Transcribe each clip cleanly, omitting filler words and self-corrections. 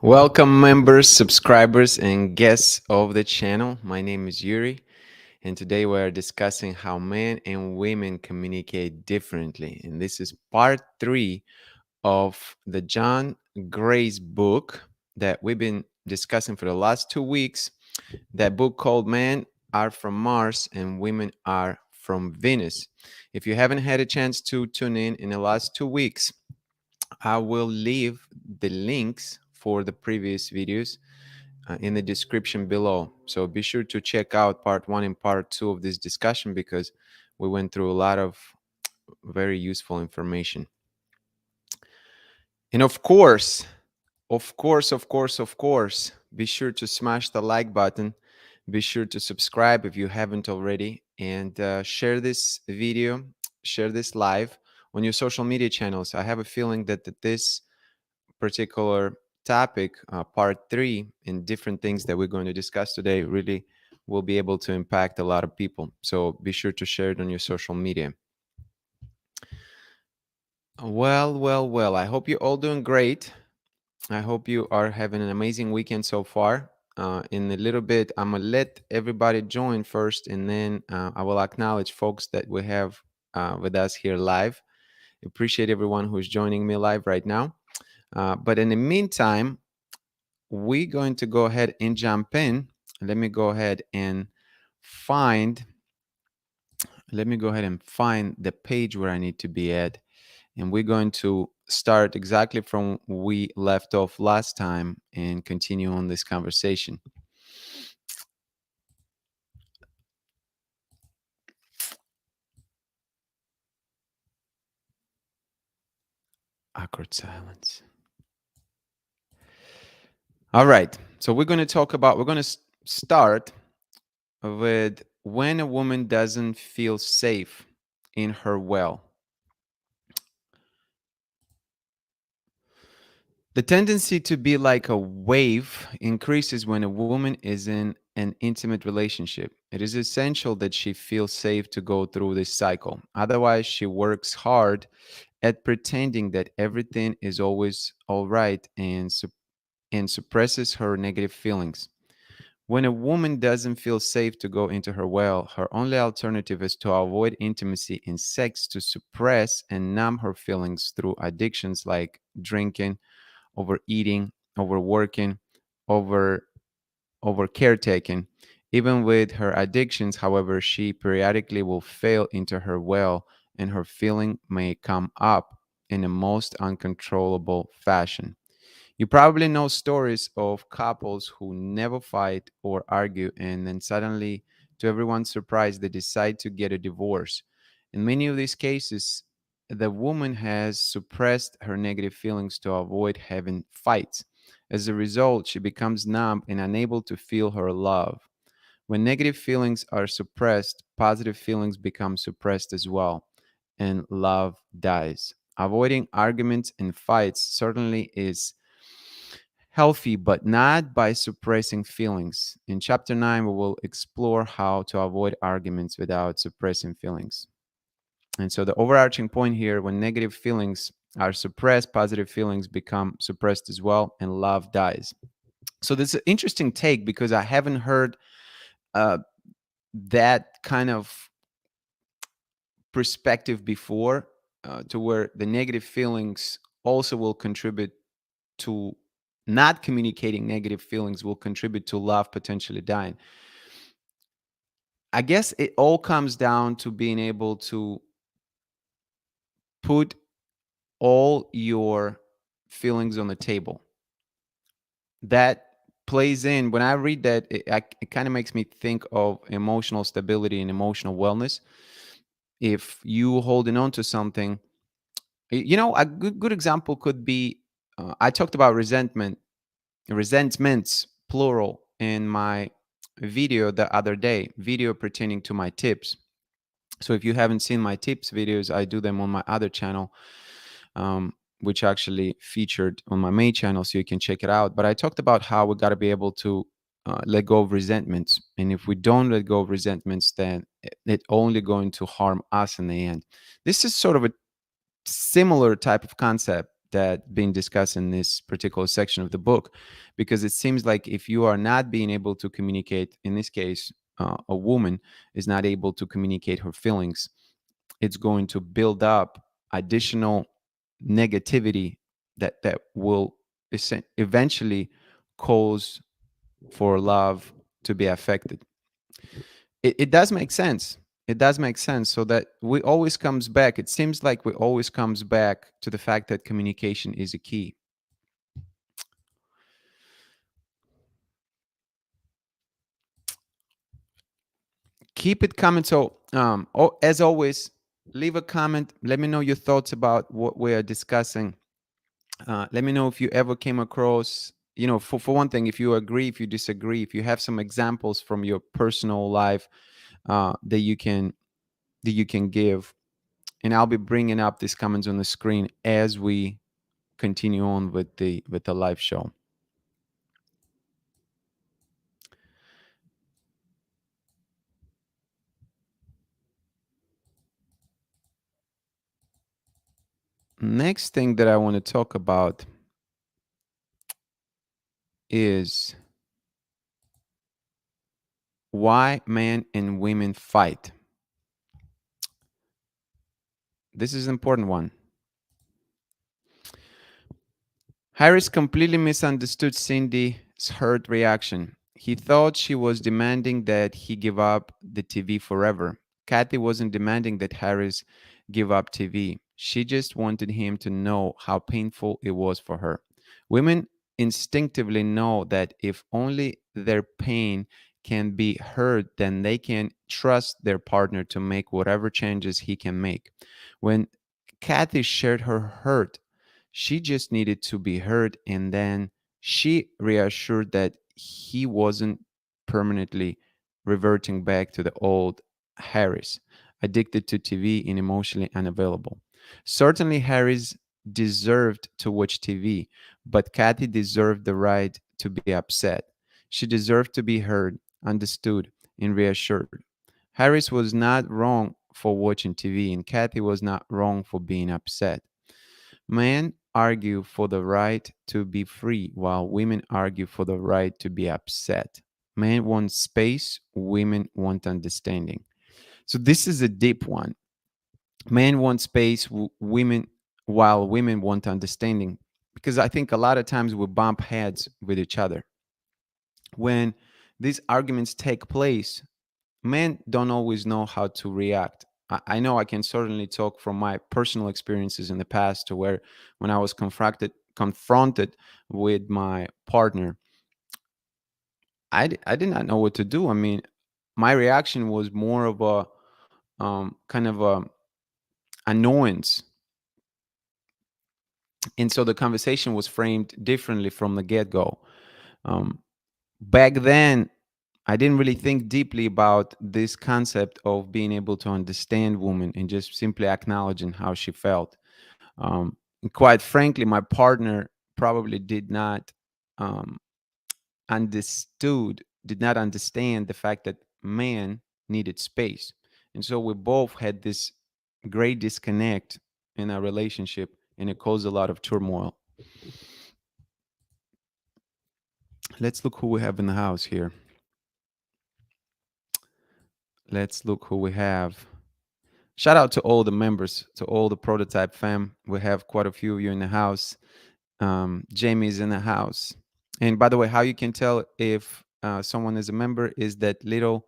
Welcome, members, subscribers, and guests of the channel. My name is Yuri, and today we are discussing how men and women communicate differently. And this is part three of the John Gray's book that we've been discussing for the last 2 weeks. That book called Men Are From Mars and Women Are From Venus. If you haven't had a chance to tune in the last 2 weeks, I will leave the links for the previous videos in the description below. So be sure to check out part one and part two of this discussion because we went through a lot of very useful information. And of course, be sure to smash the like button. Be sure to subscribe if you haven't already, and share this video, share this live on your social media channels. I have a feeling that this particular topic, part three, and different things that we're going to discuss today really will be able to impact a lot of people. So be sure to share it on your social media. Well. I hope you're all doing great. I hope you are having an amazing weekend so far. In a little bit, I'm going to let everybody join first, and then I will acknowledge folks that we have with us here live. Appreciate everyone who's joining me live right now. But in the meantime, we're going to go ahead and jump in. Let me go ahead and find the page where I need to be at. And we're going to start exactly from where we left off last time and continue on this conversation. Awkward silence. All right. So we're going to start with when a woman doesn't feel safe in her well. The tendency to be like a wave increases when a woman is in an intimate relationship. It is essential that she feels safe to go through this cycle. Otherwise, she works hard at pretending that everything is always all right and suppresses her negative feelings. When a woman doesn't feel safe to go into her well, her only alternative is to avoid intimacy and sex to suppress and numb her feelings through addictions like drinking, overeating, overworking, over over caretaking. Even with her addictions, however, she periodically will fail into her well and her feeling may come up in a most uncontrollable fashion. You probably know stories of couples who never fight or argue, and then suddenly, to everyone's surprise, they decide to get a divorce. In many of these cases, the woman has suppressed her negative feelings to avoid having fights. As a result, she becomes numb and unable to feel her love. When negative feelings are suppressed, positive feelings become suppressed as well, and love dies. Avoiding arguments and fights certainly is healthy, but not by suppressing feelings. In chapter 9, we will explore how to avoid arguments without suppressing feelings. And so, the overarching point here, when negative feelings are suppressed, positive feelings become suppressed as well, and love dies. So, this is an interesting take because I haven't heard uh, that kind of perspective before, to where the negative feelings also will contribute to not communicating negative feelings will contribute to love potentially dying. I guess it all comes down to being able to put all your feelings on the table. That plays in when I read that, it kind of makes me think of emotional stability and emotional wellness. If you holding on to something, a good example could be, I talked about resentments plural in my video the other day, video pertaining to my tips. So if you haven't seen my tips videos, I do them on my other channel, which actually featured on my main channel, so you can check it out. But I talked about how we got to be able to let go of resentments, and if we don't let go of resentments, then it's only going to harm us in the end. This is sort of a similar type of concept that being discussed in this particular section of the book, because it seems like if you are not being able to communicate, in this case, a woman is not able to communicate her feelings, it's going to build up additional negativity that will eventually cause for love to be affected. It does make sense. It does make sense. So that we always comes back. It seems like we always comes back to the fact that communication is a key. Keep it coming. So, as always, leave a comment. Let me know your thoughts about what we are discussing. Let me know if you ever came across, for one thing, if you agree, if you disagree, if you have some examples from your personal life that you can give, and I'll be bringing up these comments on the screen as we continue on with the live show. Next thing that I want to talk about is why men and women fight. This is an important one. Harris completely misunderstood Cindy's hurt reaction. He thought she was demanding that he give up the TV forever. Kathy wasn't demanding that Harris give up TV. She just wanted him to know how painful it was for her. Women instinctively know that if only their pain can be heard, then they can trust their partner to make whatever changes he can make. When Kathy shared her hurt, she just needed to be heard, and then she reassured that he wasn't permanently reverting back to the old Harris, addicted to TV and emotionally unavailable. Certainly, Harris deserved to watch TV, but Kathy deserved the right to be upset. She deserved to be heard, understood, and reassured. Harris was not wrong for watching TV, and Kathy was not wrong for being upset. Men argue for the right to be free, while women argue for the right to be upset. Men want space, women want understanding. So this is a deep one. Men want space, women, while women want understanding. Because I think a lot of times we bump heads with each other. When these arguments take place, men don't always know how to react. I know I can certainly talk from my personal experiences in the past to where when I was confronted with my partner, I did not know what to do. I mean, my reaction was more of a kind of a annoyance, and so the conversation was framed differently from the get go. Um, Back then, I didn't really think deeply about this concept of being able to understand women and just simply acknowledging how she felt. And quite frankly, my partner probably um, did not understand the fact that man needed space, and so we both had this great disconnect in our relationship, and it caused a lot of turmoil. Let's look who we have in the house here. Let's look who we have. Shout out to all the members, to all the prototype fam. We have quite a few of you in the house. Jamie's in the house. And by the way, how you can tell if someone is a member is that little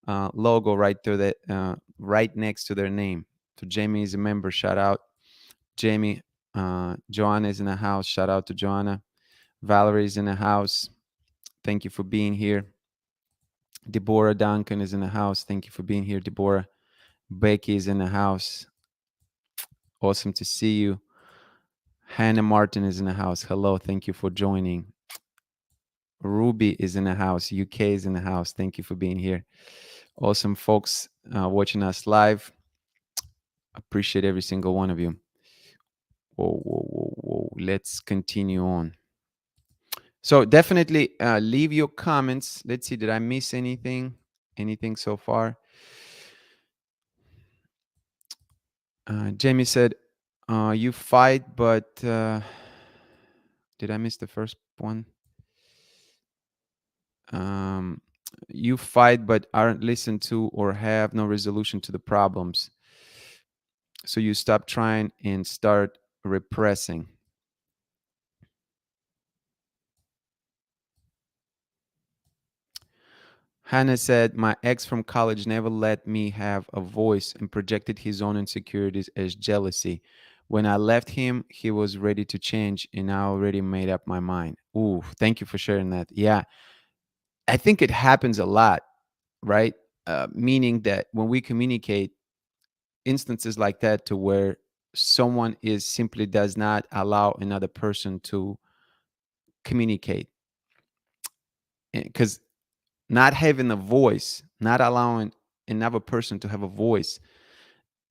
logo right there, that right next to their name. So Jamie is a member. Shout out, Jamie. Joanna is in the house. Shout out to Joanna. Valerie is in the house. Thank you for being here. Deborah Duncan is in the house. Thank you for being here, Deborah. Becky is in the house. Awesome to see you. Hannah Martin is in the house. Hello. Thank you for joining. Ruby is in the house. UK is in the house. Thank you for being here. Awesome folks watching us live. Appreciate every single one of you. Whoa, whoa, whoa, whoa. Let's continue on. So definitely leave your comments. Let's see. Did I miss anything? Anything so far? Jamie said, You fight, but did I miss the first one? Um, you fight, but aren't listened to or have no resolution to the problems. So you stop trying and start repressing. Hannah said, my ex from college never let me have a voice and projected his own insecurities as jealousy. When I left him, he was ready to change, and I already made up my mind. Ooh, thank you for sharing that. Yeah, I think it happens a lot, right? Meaning that when we communicate, instances like that to where someone is simply does not allow another person to communicate, because not having a voice, not allowing another person to have a voice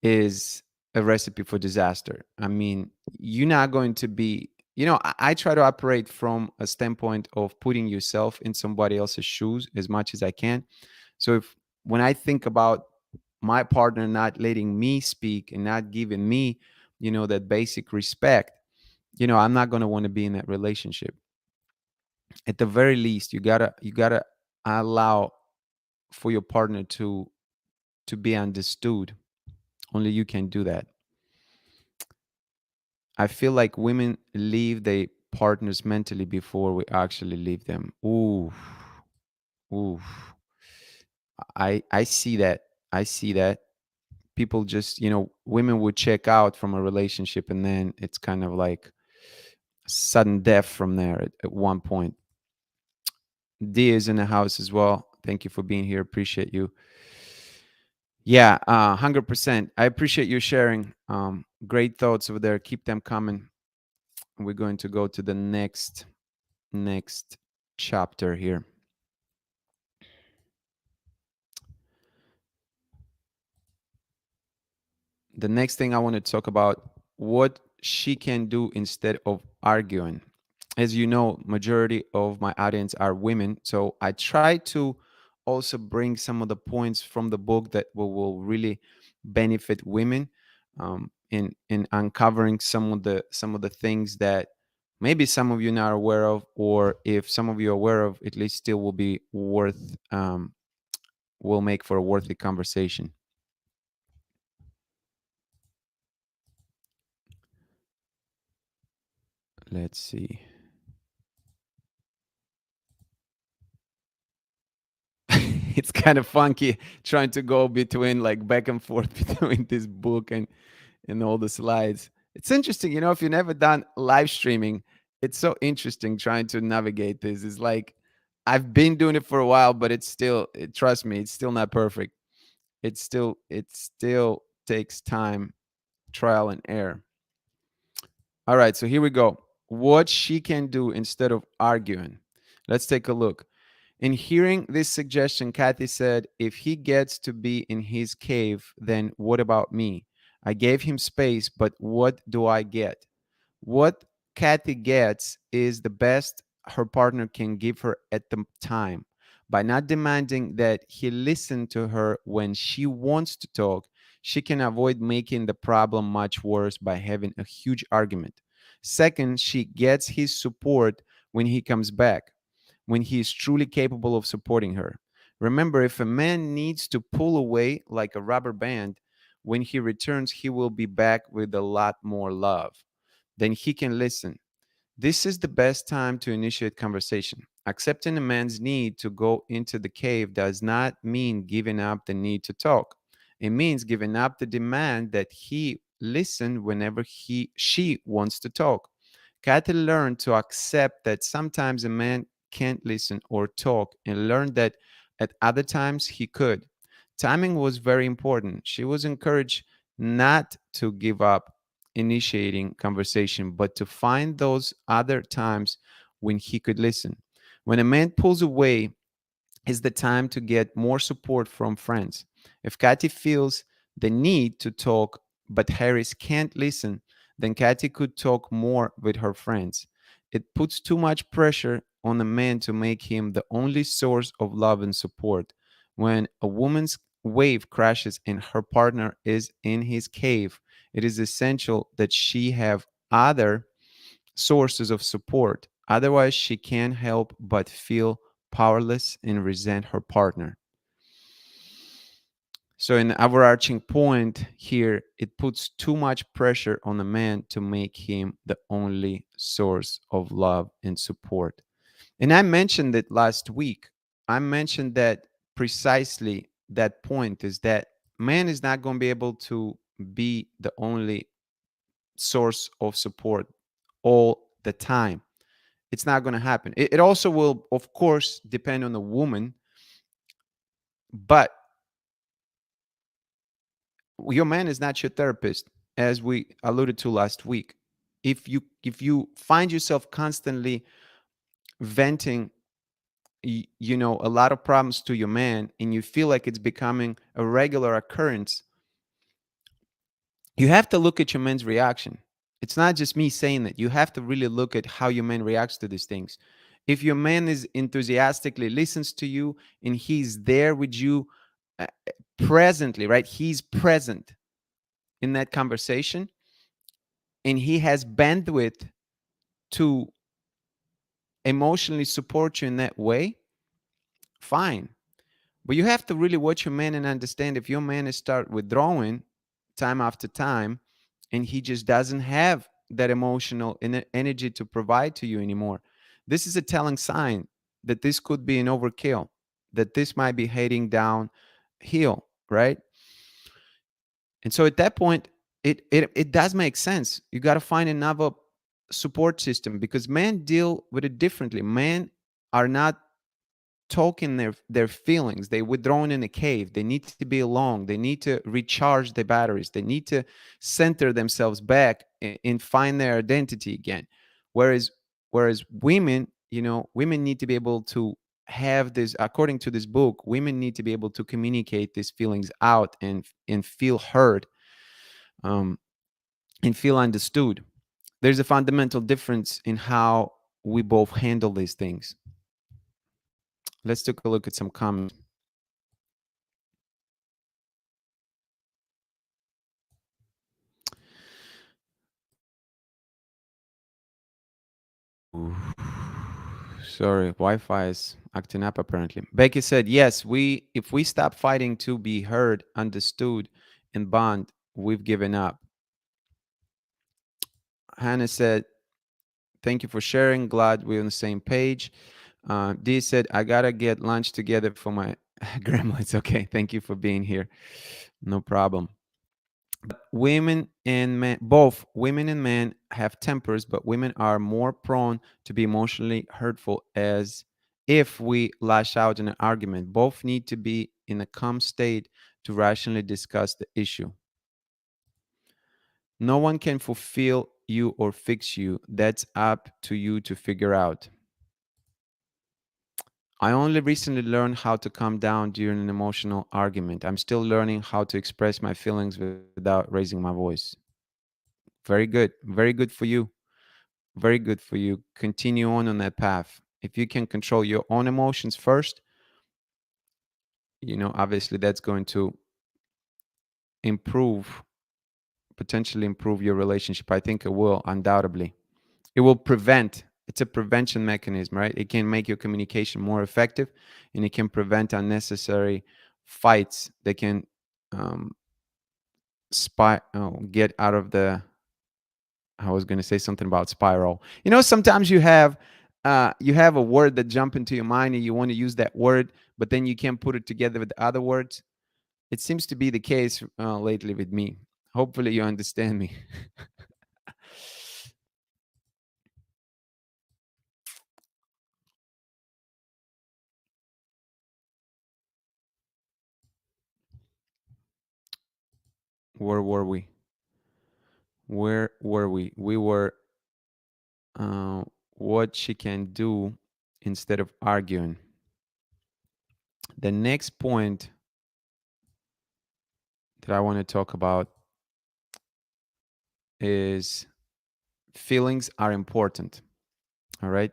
is a recipe for disaster. I mean, you're not going to be, I try to operate from a standpoint of putting yourself in somebody else's shoes as much as I can. So if when I think about my partner not letting me speak and not giving me, that basic respect, I'm not going to want to be in that relationship. At the very least, you gotta allow for your partner to be understood. Only you can do that. I feel like women leave their partners mentally before we actually leave them. Ooh, ooh. I see that. I see that. People just, women would check out from a relationship and then it's kind of like sudden death from there at one point. D is in the house as well. Thank you for being here. Appreciate you. Yeah, 100%. I appreciate you sharing. Great thoughts over there. Keep them coming. We're going to go to the next chapter here. The next thing I want to talk about what she can do instead of arguing. As you know, majority of my audience are women, so I try to also bring some of the points from the book that will really benefit women, in uncovering some of the things that maybe some of you not aware of, or if some of you are aware of, at least still will be worth, will make for a worthy conversation. Let's see. It's kind of funky trying to go between, like, back and forth between this book and all the slides. It's interesting, if you've never done live streaming, it's so interesting trying to navigate this. It's like I've been doing it for a while, but it's still, trust me, it's still not perfect. It still takes time, trial and error. All right, so here we go. What she can do instead of arguing. Let's take a look. In hearing this suggestion, Kathy said, if he gets to be in his cave, then what about me? I gave him space, but what do I get? What Kathy gets is the best her partner can give her at the time. By not demanding that he listen to her when she wants to talk, she can avoid making the problem much worse by having a huge argument. Second, she gets his support when he comes back, when he is truly capable of supporting her. Remember, if a man needs to pull away like a rubber band, when he returns, he will be back with a lot more love. Then he can listen. This is the best time to initiate conversation. Accepting a man's need to go into the cave does not mean giving up the need to talk. It means giving up the demand that he listen whenever she wants to talk. Kathy learned to accept that sometimes a man can't listen or talk, and learned that at other times he could. Timing was very important. She was encouraged not to give up initiating conversation, but to find those other times when he could listen. When a man pulls away, is the time to get more support from friends. If Kathy feels the need to talk, but Harris can't listen, then Kathy could talk more with her friends. It puts too much pressure on a man to make him the only source of love and support. When a woman's wave crashes and her partner is in his cave, it is essential that she have other sources of support. Otherwise, she can't help but feel powerless and resent her partner. So, an overarching point here, it puts too much pressure on a man to make him the only source of love and support. And I mentioned it last week. I mentioned that precisely that point is that man is not going to be able to be the only source of support all the time. It's not going to happen. It also will, of course, depend on the woman, but your man is not your therapist, as we alluded to last week. If you find yourself constantly venting, a lot of problems to your man, and you feel like it's becoming a regular occurrence, you have to look at your man's reaction. It's not just me saying that. You have to really look at how your man reacts to these things. If your man is enthusiastically listens to you and he's there with you, uh, presently, right? He's present in that conversation, and he has bandwidth to emotionally support you in that way, fine. But you have to really watch your man and understand if your man is start withdrawing time after time, and he just doesn't have that emotional energy to provide to you anymore. This is a telling sign that this could be an overkill, that this might be heading downhill, right? And so at that point, it does make sense. You got to find another support system, because men deal with it differently. Men are not talking their feelings. They withdrawn in a cave. They need to be alone. They need to recharge their batteries. They need to center themselves back and find their identity again. Whereas women, women need to be able to have this. According to this book, women need to be able to communicate these feelings out and feel heard, um, and feel understood. There's a fundamental difference in how we both handle these things. Let's take a look at some comments. Ooh. Sorry, Wi-Fi is acting up apparently. Becky said, "Yes, we if we stop fighting to be heard, understood, and bond, we've given up." Hannah said, "Thank you for sharing. Glad we're on the same page." Dee said, "I gotta get lunch together for my grandma." It's okay. Thank you for being here. No problem. Women and men, both women and men have tempers, but women are more prone to be emotionally hurtful as if we lash out in an argument. Both need to be in a calm state to rationally discuss the issue. No one can fulfill you or fix you. That's up to you to figure out. I only recently learned how to calm down during an emotional argument. I'm still learning how to express my feelings without raising my voice. Very good. Very good for you. Very good for you. Continue on that path. If you can control your own emotions first, obviously that's going to improve, potentially improve your relationship. I think it will, undoubtedly. It will prevent, it's a prevention mechanism, right? It can make your communication more effective, and it can prevent unnecessary fights that can um, get out of the, I was going to say something about spiral. Sometimes you have a word that jump into your mind and you want to use that word, but then you can't put it together with the other words. It seems to be the case lately with me. Hopefully, you understand me. Where were we? Where were we? We were uh, what she can do instead of arguing. The next point that I want to talk about is feelings are important. All right.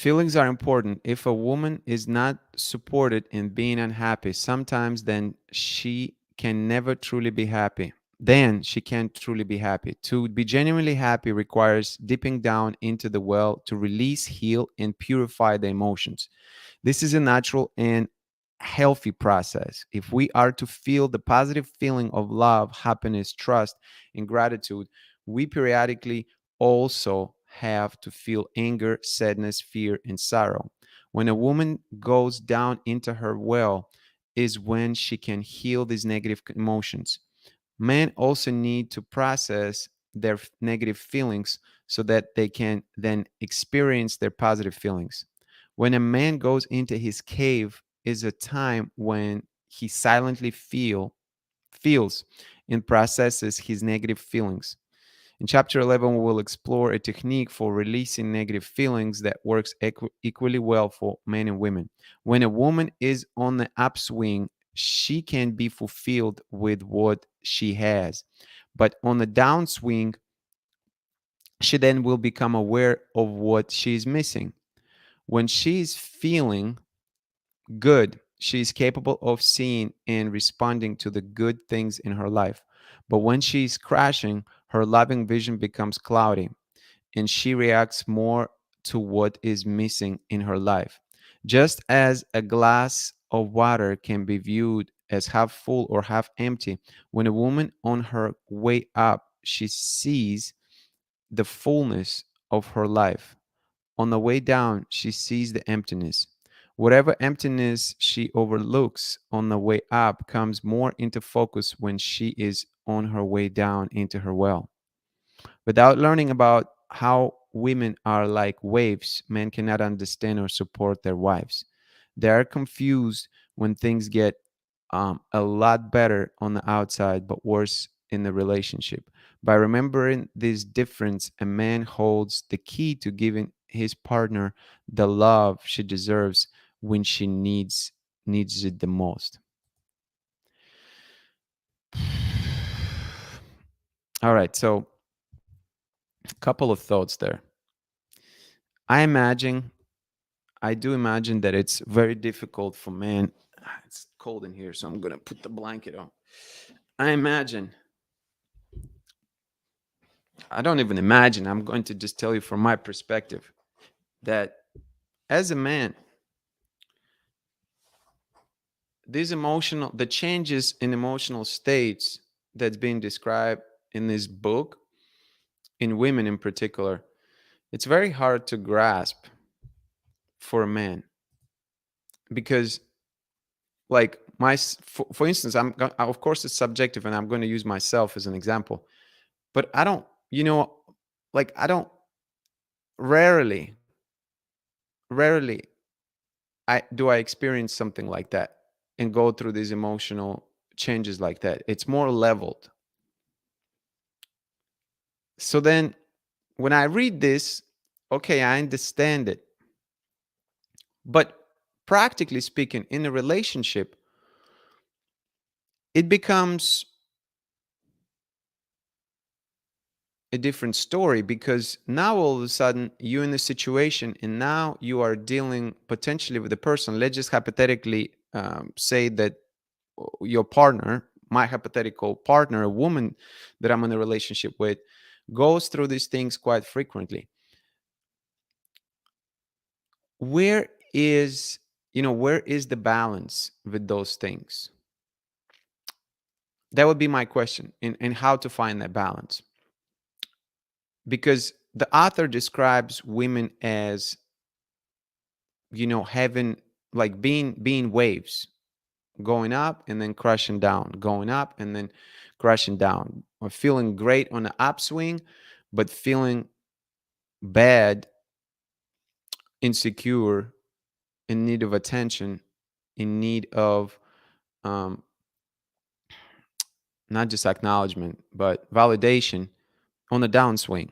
Feelings are important. If a woman is not supported in being unhappy, sometimes then she can never truly be happy. Then she can't truly be happy. To be genuinely happy requires dipping down into the well to release, heal, and purify the emotions. This is a natural and healthy process. If we are to feel the positive feeling of love, happiness, trust, and gratitude, we periodically also have to feel anger, sadness, fear, and sorrow. When a woman goes down into her well, is when she can heal these negative emotions. Men also need to process their negative feelings so that they can then experience their positive feelings. When a man goes into his cave is a time when he silently feels and processes his negative feelings. In chapter 11, we will explore a technique for releasing negative feelings that works equally well for men and women. When a woman is on the upswing, she can be fulfilled with what she has. But on the downswing, she then will become aware of what she is missing. When she is feeling good, she is capable of seeing and responding to the good things in her life. But when she is crashing, her loving vision becomes cloudy and she reacts more to what is missing in her life. Just as a glass of water can be viewed as half full or half empty, when a woman on her way up, she sees the fullness of her life. On the way down, she sees the emptiness. Whatever emptiness she overlooks on the way up comes more into focus when she is on her way down into her well. Without learning about how women are like waves, men cannot understand or support their wives. They are confused when things get a lot better on the outside, but worse in the relationship. By remembering this difference, a man holds the key to giving his partner the love she deserves when she needs it the most. All right, so a couple of thoughts there. I imagine I do imagine that it's very difficult for men. It's cold in here, so I'm going to put the blanket on. I imagine, I don't even imagine, I'm going to just tell you from my perspective that as a man, the changes in emotional states that's being described in this book, in women in particular, it's very hard to grasp for a man because like for instance of course it's subjective and I'm going to use myself as an example, but I don't, you know, like I don't rarely rarely I experience something like that and go through these emotional changes like that. It's more leveled. So then when I read this, okay, I understand it. But practically speaking, in a relationship, it becomes a different story because now all of a sudden you're in a situation and now you are dealing potentially with a person. Let's just hypothetically say that your partner, my hypothetical partner, a woman that I'm in a relationship with, goes through these things quite frequently. Where is, where is the balance with those things? That would be my question, and how to find that balance. Because the author describes women as, having like being waves, going up and then crashing down, going up and then crashing down, or feeling great on the upswing, but feeling bad, insecure, in need of attention, in need of um, not just acknowledgement, but validation on the downswing.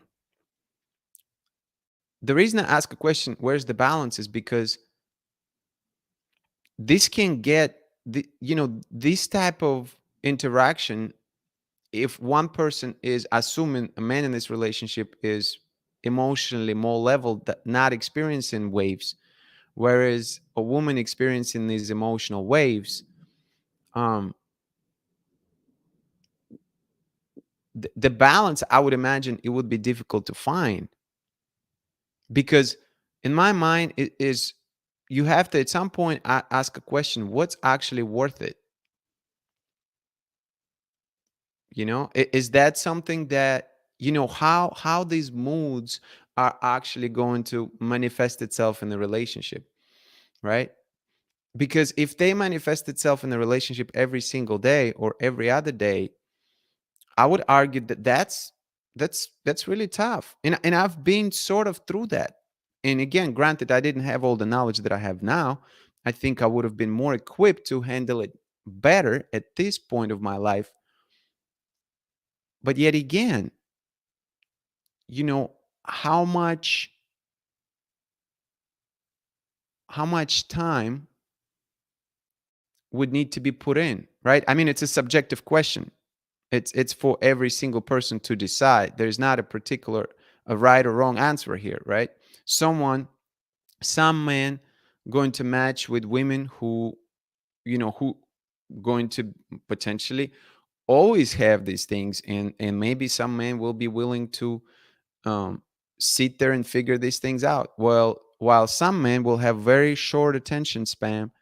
The reason I ask a question, where's the balance, is because this can get this type of interaction. If one person is assuming, a man in this relationship is emotionally more level, that not experiencing waves, whereas a woman experiencing these emotional waves, um the balance, I would imagine it would be difficult to find, because in my mind it is, you have to at some point ask a question: what's actually worth it? Is that something that, how these moods are actually going to manifest itself in the relationship, right? Because if they manifest itself in the relationship every single day or every other day, I would argue that that's really tough. And I've been sort of through that. And again, granted, I didn't have all the knowledge that I have now. I think I would have been more equipped to handle it better at this point of my life. But yet again, you know, how much how much time would need to be put in, right? I mean, it's a subjective question. It's for every single person to decide. There's not a right or wrong answer here, right? Someone, some men going to match with women who going to potentially always have these things, and maybe some men will be willing to um, sit there and figure these things out. Well, while some men will have very short attention span,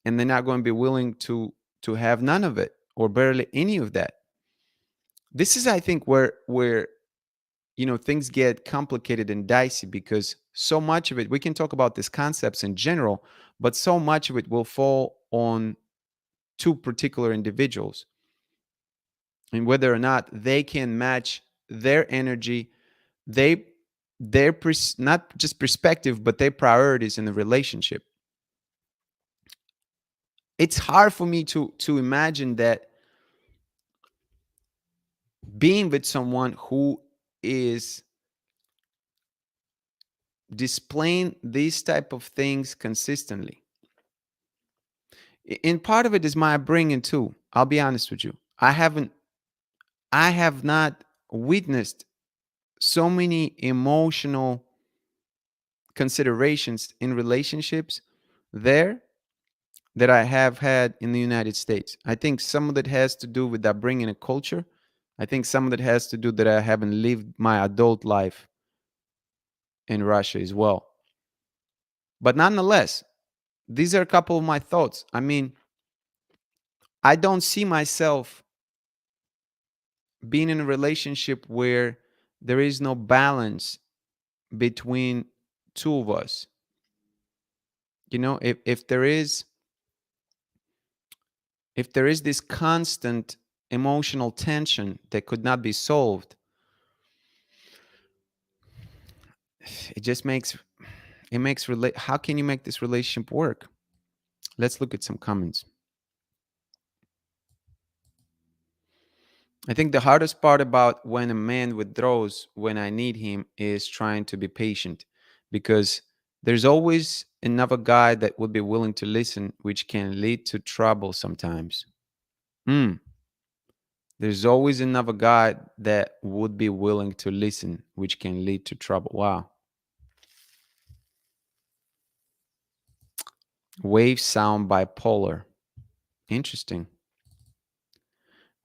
and they're not going to be willing to have none of it or barely any of that. This is, I think, where things get complicated and dicey, because so much of it, we can talk about these concepts in general, but so much of it will fall on two particular individuals, and whether or not they can match their energy, they not just perspective, but their priorities in the relationship. It's hard for me to imagine that being with someone who is displaying these type of things consistently. And part of it is my upbringing too. I'll be honest with you. I have not witnessed so many emotional considerations in relationships there that I have had in the United States. I think some of it has to do with that bringing a culture. I think some of it has to do that I haven't lived my adult life in Russia as well. But nonetheless, these are a couple of my thoughts. I mean, I don't see myself being in a relationship where there is no balance between two of us. If there is this constant emotional tension that could not be solved, it just makes how can you make this relationship work? Let's look at some comments. I think the hardest part about when a man withdraws when I need him is trying to be patient, because there's always another guy that would be willing to listen, which can lead to trouble sometimes. Hmm. There's always another guy that would be willing to listen, which can lead to trouble. Wow. Wave sound bipolar. Interesting.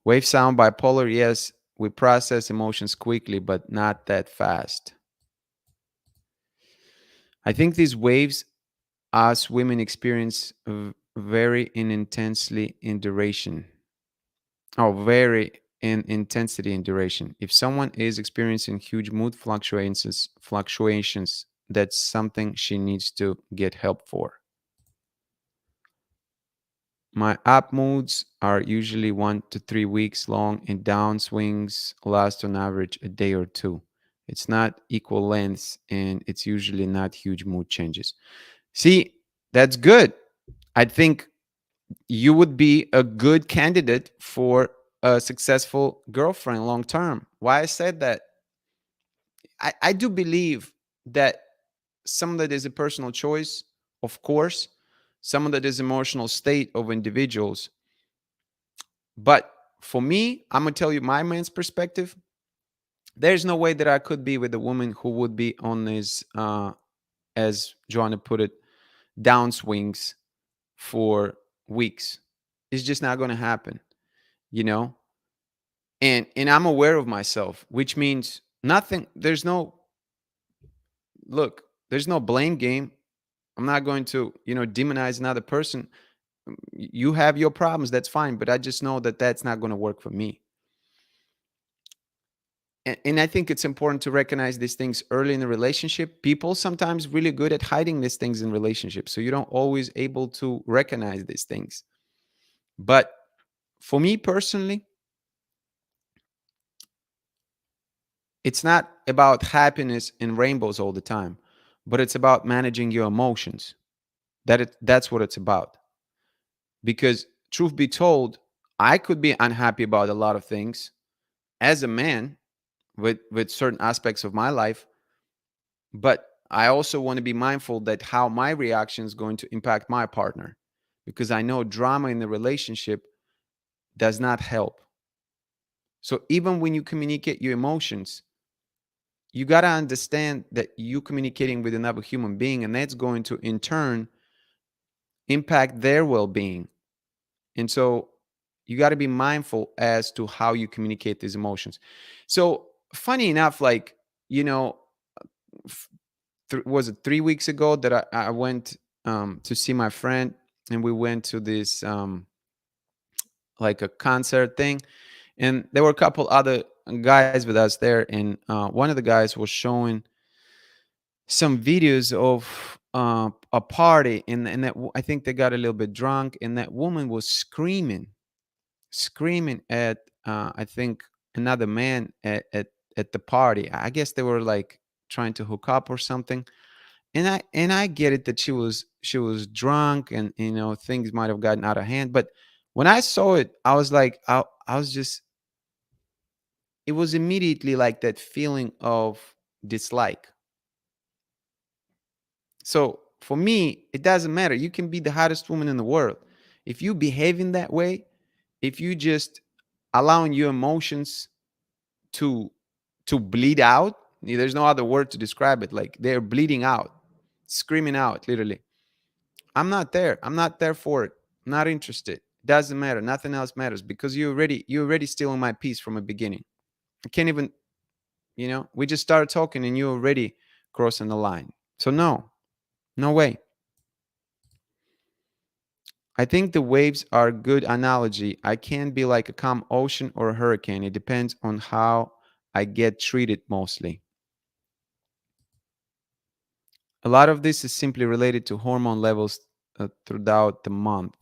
Wave sound bipolar, yes, we process emotions quickly, but not that fast. I think these waves, us women experience very in intensely in duration. Oh, very in intensity and duration. If someone is experiencing huge mood fluctuations, that's something she needs to get help for. My up moods are usually 1 to 3 weeks long, and downswings last on average a day or two. It's not equal lengths, and it's usually not huge mood changes. See, that's good. I think you would be a good candidate for a successful girlfriend long term. Why I said that? I do believe that some of that is a personal choice, of course, some of that is emotional state of individuals. But for me, I'm gonna tell you my man's perspective. There's no way that I could be with a woman who would be on this, as Joanna put it, downswings for weeks. It's just not going to happen, you know. And I'm aware of myself, which means nothing. There's no look. There's no blame game. I'm not going to, demonize another person. You have your problems. That's fine, but I just know that that's not going to work for me. And I think it's important to recognize these things early in the relationship. People sometimes really good at hiding these things in relationships, so you don't always able to recognize these things. But for me personally, it's not about happiness and rainbows all the time, but it's about managing your emotions. That's what it's about. Because truth be told, I could be unhappy about a lot of things as a man with certain aspects of my life, but I also want to be mindful that how my reaction is going to impact my partner, because I know drama in the relationship does not help. So even when you communicate your emotions, you got to understand that you communicating with another human being, and that's going to in turn impact their well-being. And so you got to be mindful as to how you communicate these emotions. So funny enough, like, you know was it 3 weeks ago that I went to see my friend, and we went to this like a concert thing, and there were a couple other guys with us there, and one of the guys was showing some videos of a party, and I think they got a little bit drunk, and that woman was screaming at I think another man at the party. I guess they were like trying to hook up or something. And I get it that she was drunk, and things might have gotten out of hand. But when I saw it, I was like, I was just, it was immediately like that feeling of dislike. So for me, it doesn't matter. You can be the hottest woman in the world. If you behave in that way, if you just allowing your emotions to bleed out, there's no other word to describe it. Like they're bleeding out, screaming out, literally. I'm not there for it. I'm not interested. Doesn't matter. Nothing else matters, because you're already stealing my peace from the beginning. I can't even, we just started talking and you're already crossing the line. So no, no way. I think the waves are a good analogy. I can be like a calm ocean or a hurricane. It depends on how I get treated mostly. A lot of this is simply related to hormone levels throughout the month.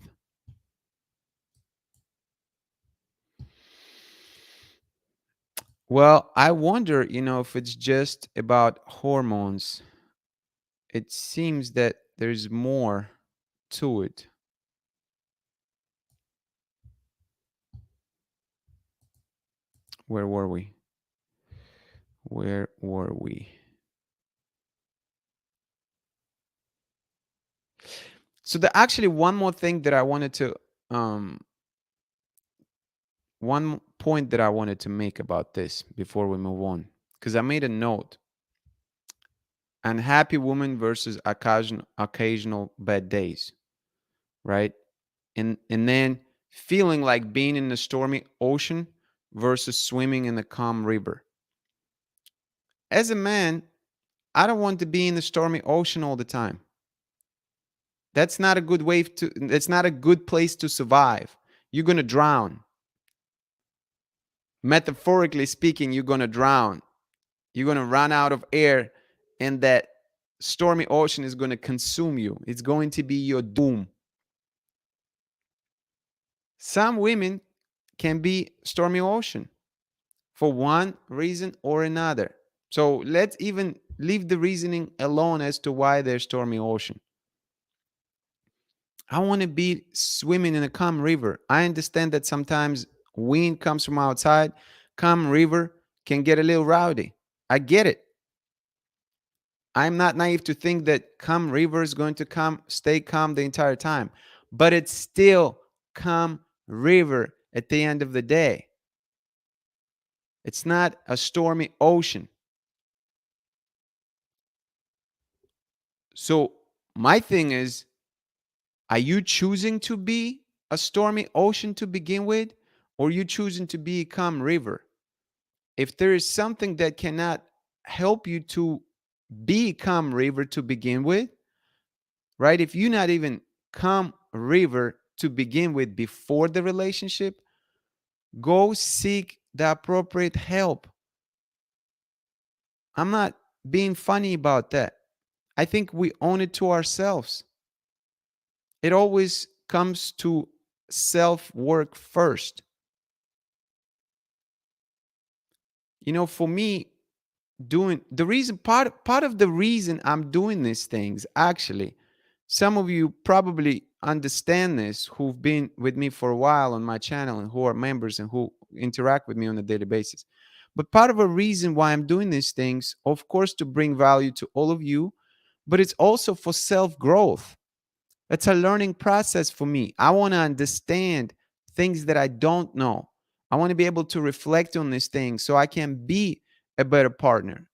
Well, I wonder, if it's just about hormones. It seems that there's more to it. Where were we? Where were we? So the actually one more thing that I wanted to one point that I wanted to make about this before we move on, because I made a note. Unhappy woman versus occasional bad days, right? And then feeling like being in a stormy ocean versus swimming in a calm river. As a man, I don't want to be in the stormy ocean all the time. That's not a good wave to that's not a good place to survive. You're going to drown. Metaphorically speaking, you're going to drown. You're going to run out of air, and that stormy ocean is going to consume you. It's going to be your doom. Some women can be stormy ocean for one reason or another. So let's even leave the reasoning alone as to why there's stormy ocean. I want to be swimming in a calm river. I understand that sometimes wind comes from outside. Calm river can get a little rowdy. I get it. I'm not naive to think that calm river is going to stay calm the entire time, but it's still calm river at the end of the day. It's not a stormy ocean. So my thing is, are you choosing to be a stormy ocean to begin with, or you choosing to be a calm river? If there is something that cannot help you to be a calm river to begin with, right? If you're not even calm river to begin with before the relationship, go seek the appropriate help. I'm not being funny about that. I think we own it to ourselves. It always comes to self work first. For me, doing the reason part of the reason I'm doing these things, actually, some of you probably understand this who've been with me for a while on my channel and who are members and who interact with me on a daily basis. But part of a reason why I'm doing these things, of course, to bring value to all of you, but it's also for self growth. It's a learning process for me. I want to understand things that I don't know. I want to be able to reflect on these things so I can be a better partner,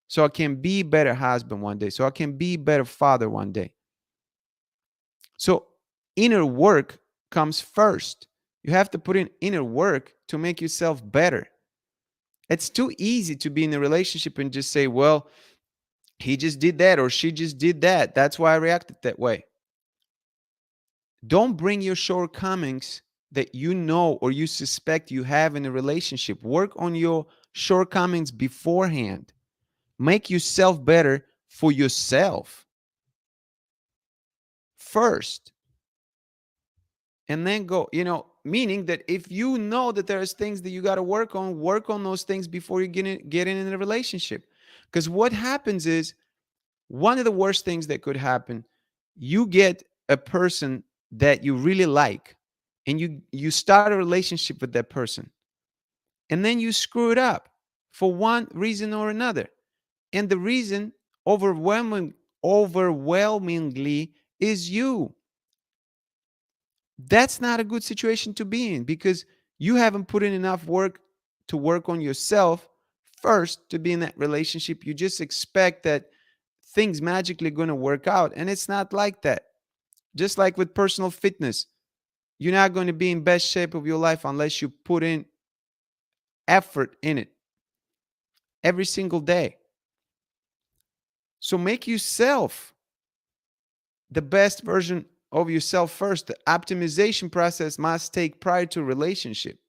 so I can be a better husband one day, so I can be a better father one day. So inner work comes first. You have to put in inner work to make yourself better. It's too easy to be in a relationship and just say, well, he just did that or she just did that. That's why I reacted that way. Don't bring your shortcomings that you know or you suspect you have in a relationship. Work on your shortcomings beforehand. Make yourself better for yourself first. And then go, meaning that if you know that there's things that you got to work on those things before you get in a relationship. Because what happens is, one of the worst things that could happen, you get a person that you really like, and you start a relationship with that person, and then you screw it up for one reason or another. And the reason overwhelmingly is you. That's not a good situation to be in, because you haven't put in enough work to work on yourself first to be in that relationship. You just expect that things magically going to work out, and it's not like that. Just like with personal fitness, you're not going to be in best shape of your life unless you put in effort in it every single day. So make yourself the best version of yourself first. The optimization process must take prior to relationship.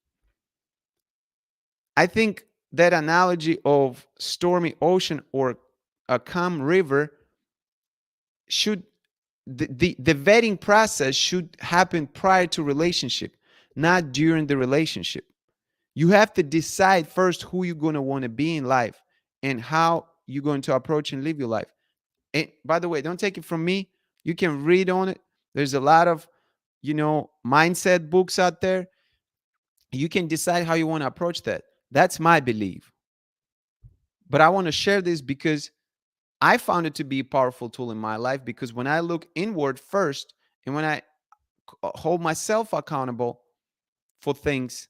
I think that analogy of stormy ocean or a calm river should the vetting process should happen prior to relationship, not during the relationship. You have to decide first who you're going to want to be in life and how you're going to approach and live your life. And by the way, don't take it from me. You can read on it. There's a lot of, mindset books out there. You can decide how you want to approach that. That's my belief. But I want to share this because I found it to be a powerful tool in my life, because when I look inward first and when I hold myself accountable for things,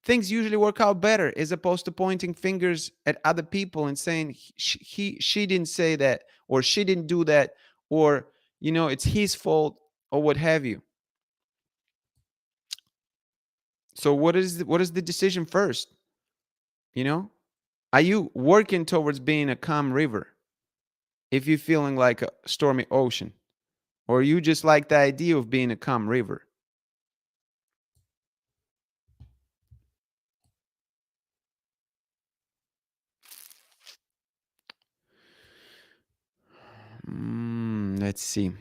things usually work out better, as opposed to pointing fingers at other people and saying she didn't say that, or she didn't do that, or it's his fault, or what have you. So what is the decision first? You know, are you working towards being a calm river if you're feeling like a stormy ocean, or you just like the idea of being a calm river? Let's see.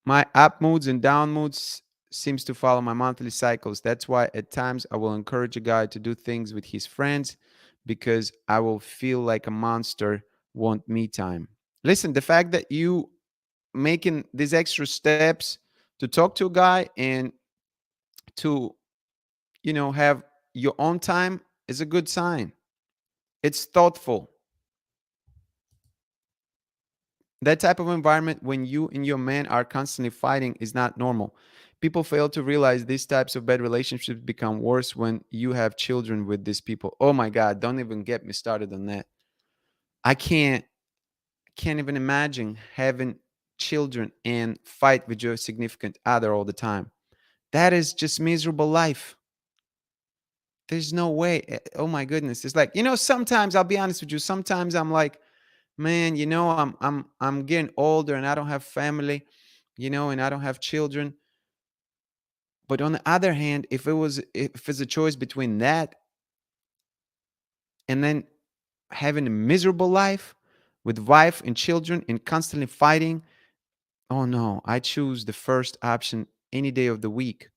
My up moods and down moods seems to follow my monthly cycles. That's why at times I will encourage a guy to do things with his friends, because I will feel like a monster, want me time. Listen, the fact that you making these extra steps to talk to a guy and to, have your own time is a good sign. It's thoughtful. That type of environment when you and your man are constantly fighting is not normal. People fail to realize these types of bad relationships become worse when you have children with these people. Oh my God, don't even get me started on that. I can't even imagine having children and fight with your significant other all the time. That is just miserable life. There's no way. Oh my goodness. It's like, sometimes I'll be honest with you, sometimes I'm like, man, I'm getting older and I don't have family, and I don't have children. But on the other hand, if it's a choice between that and then having a miserable life with wife and children and constantly fighting, oh no, I choose the first option any day of the week.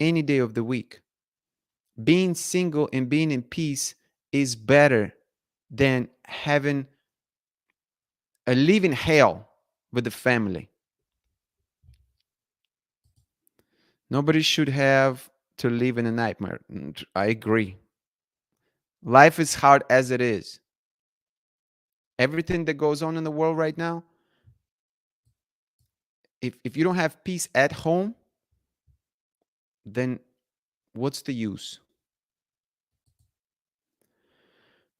Any day of the week. Being single and being in peace is better than having a living hell with the family. Nobody should have to live in a nightmare. I agree. Life is hard as it is. Everything that goes on in the world right now, if you don't have peace at home, then what's the use?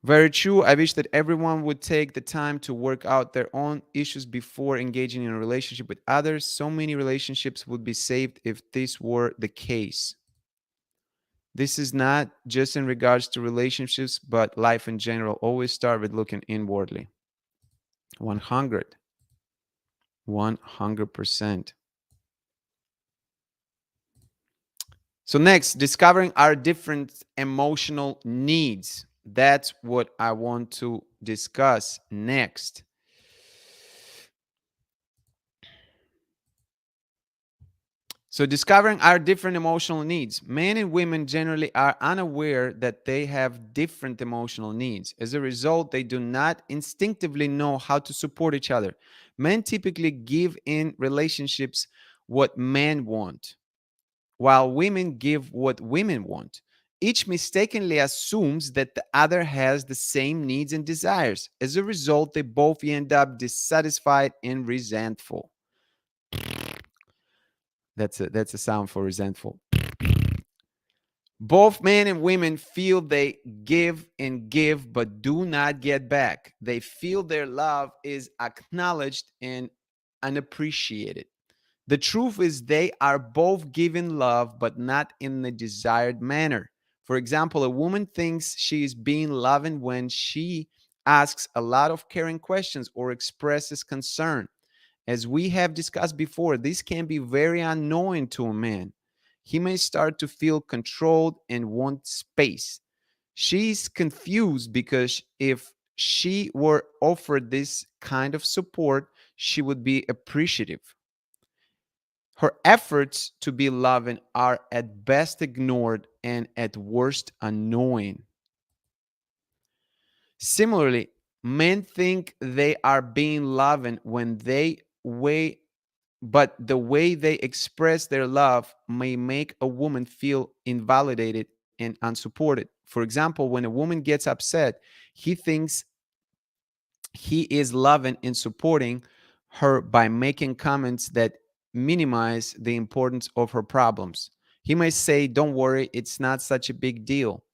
Very true. I wish that everyone would take the time to work out their own issues before engaging in a relationship with others. So many relationships would be saved if this were the case. This is not just in regards to relationships, but life in general. Always start with looking inwardly. 100. 100%. So, next, discovering our different emotional needs. That's what I want to discuss next. So, discovering our different emotional needs. Men and women generally are unaware that they have different emotional needs. As a result, they do not instinctively know how to support each other. Men typically give in relationships what men want, while women give what women want. Each mistakenly assumes that the other has the same needs and desires. As a result, they both end up dissatisfied and resentful. That's a sound for resentful. Both men and women feel they give and give but do not get back. They feel their love is acknowledged and unappreciated. The truth is, they are both giving love, but not in the desired manner. For example, a woman thinks she is being loving when she asks a lot of caring questions or expresses concern. As we have discussed before, this can be very annoying to a man. He may start to feel controlled and want space. She's confused because if she were offered this kind of support, she would be appreciative. Her efforts to be loving are at best ignored and at worst annoying. Similarly, men think they are being loving when they way but the way they express their love may make a woman feel invalidated and unsupported. For example, when a woman gets upset, he thinks he is loving and supporting her by making comments that minimize the importance of her problems. He may say, "Don't worry, it's not such a big deal."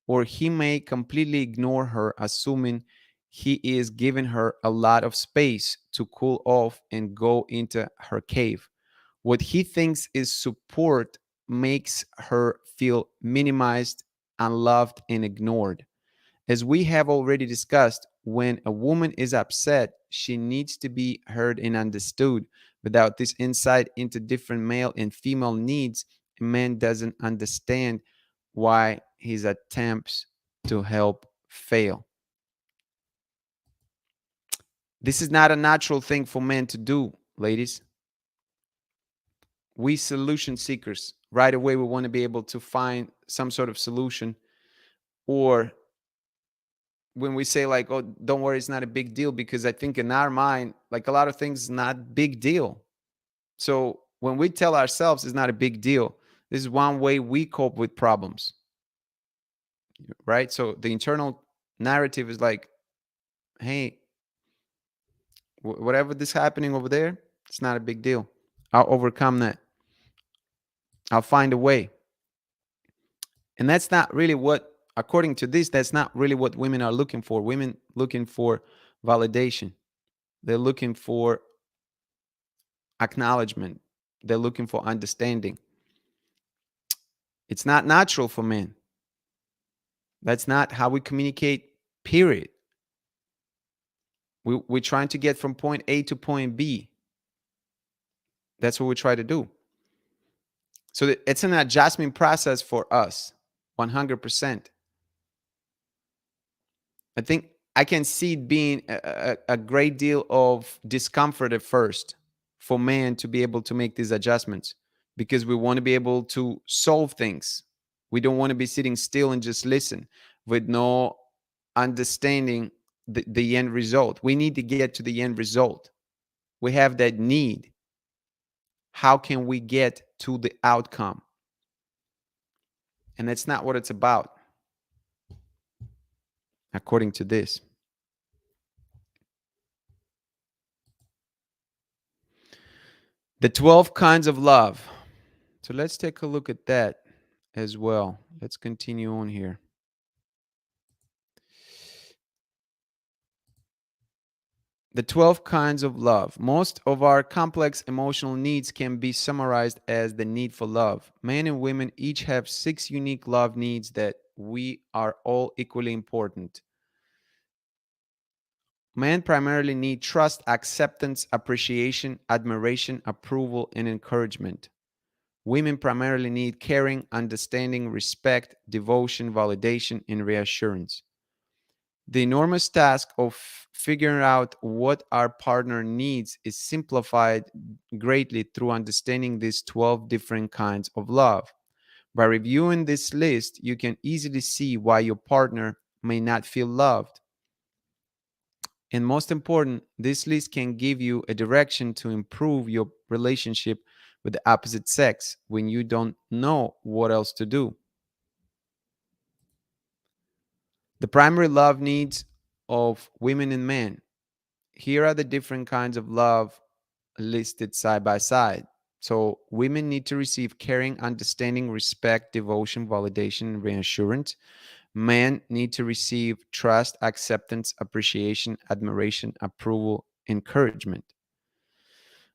Or he may completely ignore her, assuming he is giving her a lot of space to cool off and go into her cave. What he thinks is support makes her feel minimized, unloved, and ignored. As we have already discussed, when a woman is upset, she needs to be heard and understood. Without this insight into different male and female needs, a man doesn't understand why his attempts to help fail. This is not a natural thing for men to do, ladies. We solution seekers, right away, we want to be able to find some sort of solution. Or when we say like, "Oh, don't worry, it's not a big deal," because I think in our mind, like a lot of things not big deal. So when we tell ourselves it's not a big deal, this is one way we cope with problems, right? So the internal narrative is like, "Hey, whatever this happening over there, it's not a big deal. I'll overcome that." I'll find a way. And that's not really what, according to this, that's not really what women are looking for. Women looking for validation. They're looking for acknowledgement. They're looking for understanding. It's not natural for men. That's not how we communicate, period. We're trying to get from point A to point B. That's what we try to do. So it's an adjustment process for us, 100%. I think I can see it being a great deal of discomfort at first for men to be able to make these adjustments because we want to be able to solve things. We don't want to be sitting still and just listen with no understanding the end result. We need to get to the end result. We have that need. How can we get to the outcome? And that's not what it's about, according to this. The 12 kinds of love. So let's take a look at that as well. Let's continue on here. The 12 kinds of love. Most of our complex emotional needs can be summarized as the need for love. Men and women each have 6 unique love needs that we are all equally important. Men primarily need trust, acceptance, appreciation, admiration, approval, and encouragement. Women primarily need caring, understanding, respect, devotion, validation, and reassurance. The enormous task of figuring out what our partner needs is simplified greatly through understanding these 12 different kinds of love. By reviewing this list, you can easily see why your partner may not feel loved. And most important, this list can give you a direction to improve your relationship with the opposite sex when you don't know what else to do. The primary love needs of women and men. Here are the different kinds of love listed side by side. So, women need to receive caring, understanding, respect, devotion, validation, and reassurance. Men need to receive trust, acceptance, appreciation, admiration, approval, encouragement.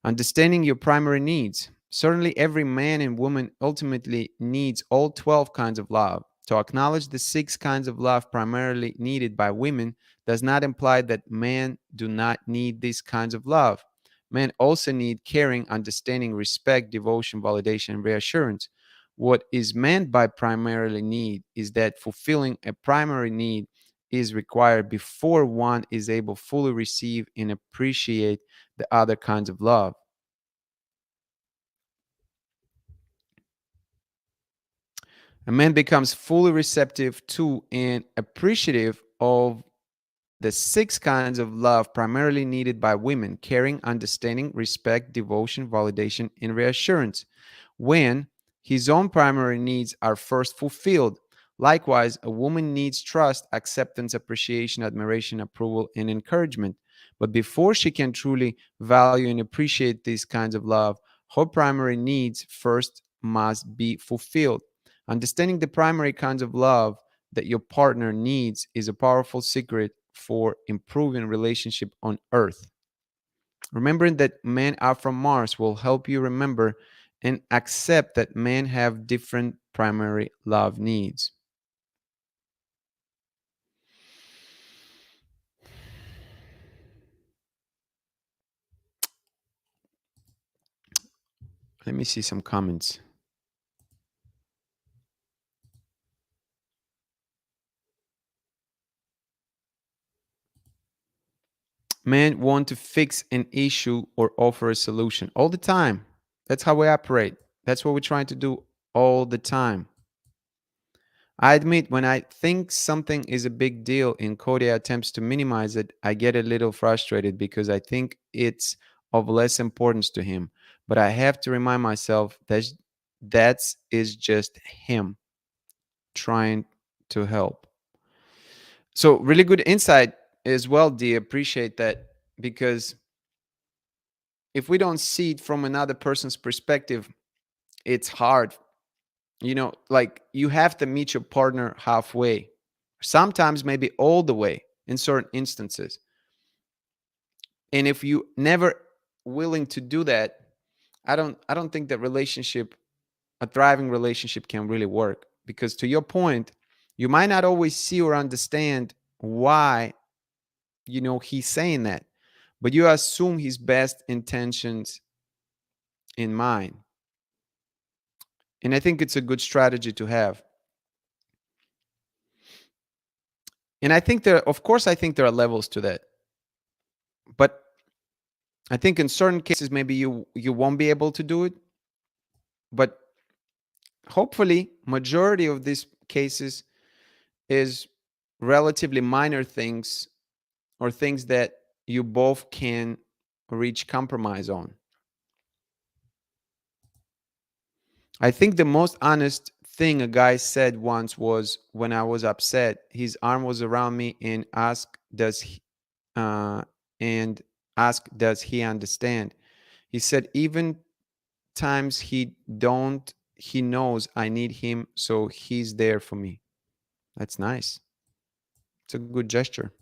Understanding your primary needs. Certainly, every man and woman ultimately needs all 12 kinds of love. To acknowledge the 6 kinds of love primarily needed by women does not imply that men do not need these kinds of love. Men also need caring, understanding, respect, devotion, validation, and reassurance. What is meant by primarily need is that fulfilling a primary need is required before one is able to fully receive and appreciate the other kinds of love. A man becomes fully receptive to and appreciative of the 6 kinds of love primarily needed by women: caring, understanding, respect, devotion, validation, and reassurance, when his own primary needs are first fulfilled. Likewise, a woman needs trust, acceptance, appreciation, admiration, approval, and encouragement. But before she can truly value and appreciate these kinds of love, her primary needs first must be fulfilled. Understanding the primary kinds of love that your partner needs is a powerful secret for improving relationship on earth. Remembering that men are from Mars will help you remember and accept that men have different primary love needs. Let me see some comments. Men want to fix an issue or offer a solution all the time. That's how we operate. That's what we're trying to do all the time. I admit, when I think something is a big deal and Cody attempts to minimize it, I get a little frustrated because I think it's of less importance to him. But I have to remind myself that is just him trying to help. So, really good insight as well, D. Appreciate that, because if we don't see it from another person's perspective, it's hard Like you have to meet your partner halfway, sometimes maybe all the way in certain instances. And if you never willing to do that, I don't think that relationship, a thriving relationship, can really work. Because to your point, you might not always see or understand why he's saying that, but you assume his best intentions in mind. And I think it's a good strategy to have. And I think of course, I think there are levels to that. But I think in certain cases, maybe you won't be able to do it. But hopefully, majority of these cases is relatively minor things, or things that you both can reach compromise on. I think the most honest thing a guy said once was, when I was upset, his arm was around me and uh, and asked, "Does he understand?" He said, "Even times he knows I need him, so he's there for me." That's nice. It's a good gesture.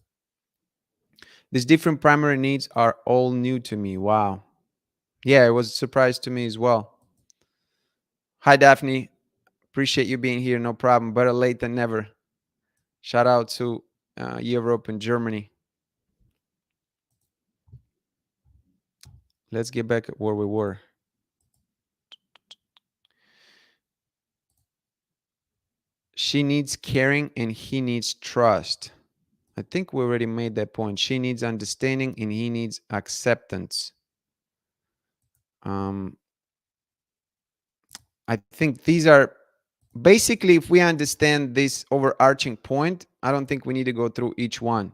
These different primary needs are all new to me. Wow. Yeah, it was a surprise to me as well. Hi, Daphne. Appreciate you being here. No problem. Better late than never. Shout out to Europe and Germany. Let's get back at where we were. She needs caring and he needs trust. I think we already made that point. She needs understanding and he needs acceptance. Um, I think these are basically, if we understand this overarching point, I don't think we need to go through each one.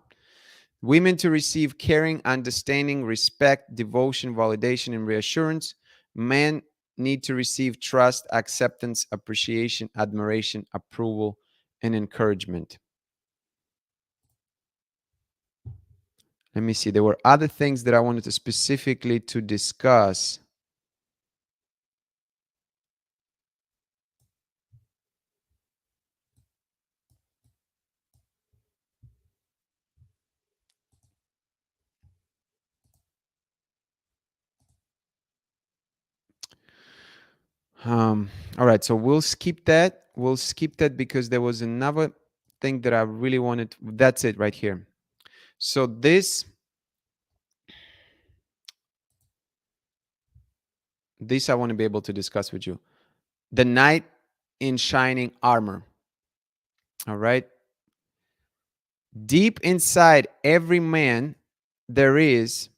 Women to receive caring, understanding, respect, devotion, validation, and reassurance. Men need to receive trust, acceptance, appreciation, admiration, approval, and encouragement. Let me see. There were other things that I wanted to specifically to discuss. All right, so we'll skip that. We'll skip that because there was another thing that I really wanted. That's it right here. So this I want to be able to discuss with you. The knight in shining armor. All right. Deep inside every man, there is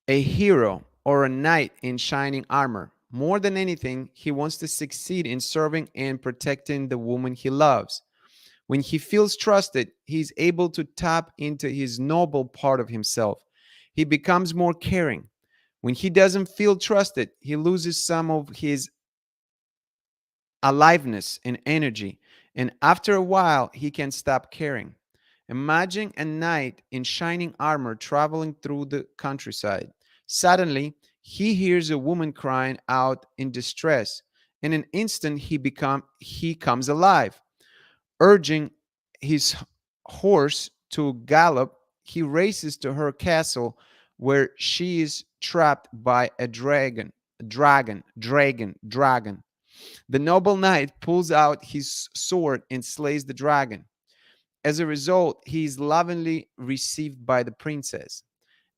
a hero or a knight in shining armor. More than anything, he wants to succeed in serving and protecting the woman he loves. When he feels trusted, he's able to tap into his noble part of himself. He becomes more caring. When he doesn't feel trusted, he loses some of his aliveness and energy. And after a while, he can stop caring. Imagine a knight in shining armor traveling through the countryside. Suddenly, he hears a woman crying out in distress. In an instant, he comes alive. Urging his horse to gallop, he races to her castle where she is trapped by a dragon. The noble knight pulls out his sword and slays the dragon. As a result, he is lovingly received by the princess.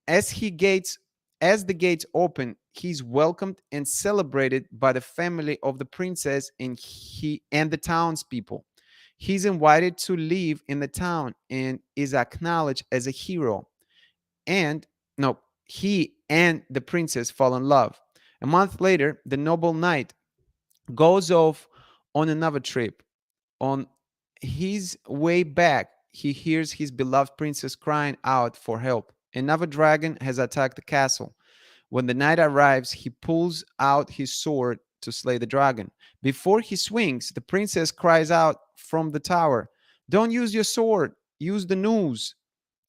As he gates as the gates open, he's welcomed and celebrated by the family of the princess and the townspeople. He's invited to live in the town and is acknowledged as a hero. And no, he and the princess fall in love. A month later, the noble knight goes off on another trip. On his way back, he hears his beloved princess crying out for help. Another dragon has attacked the castle. When the knight arrives, he pulls out his sword to slay the dragon. Before he swings, the princess cries out from the tower, "Don't use your sword, use the noose.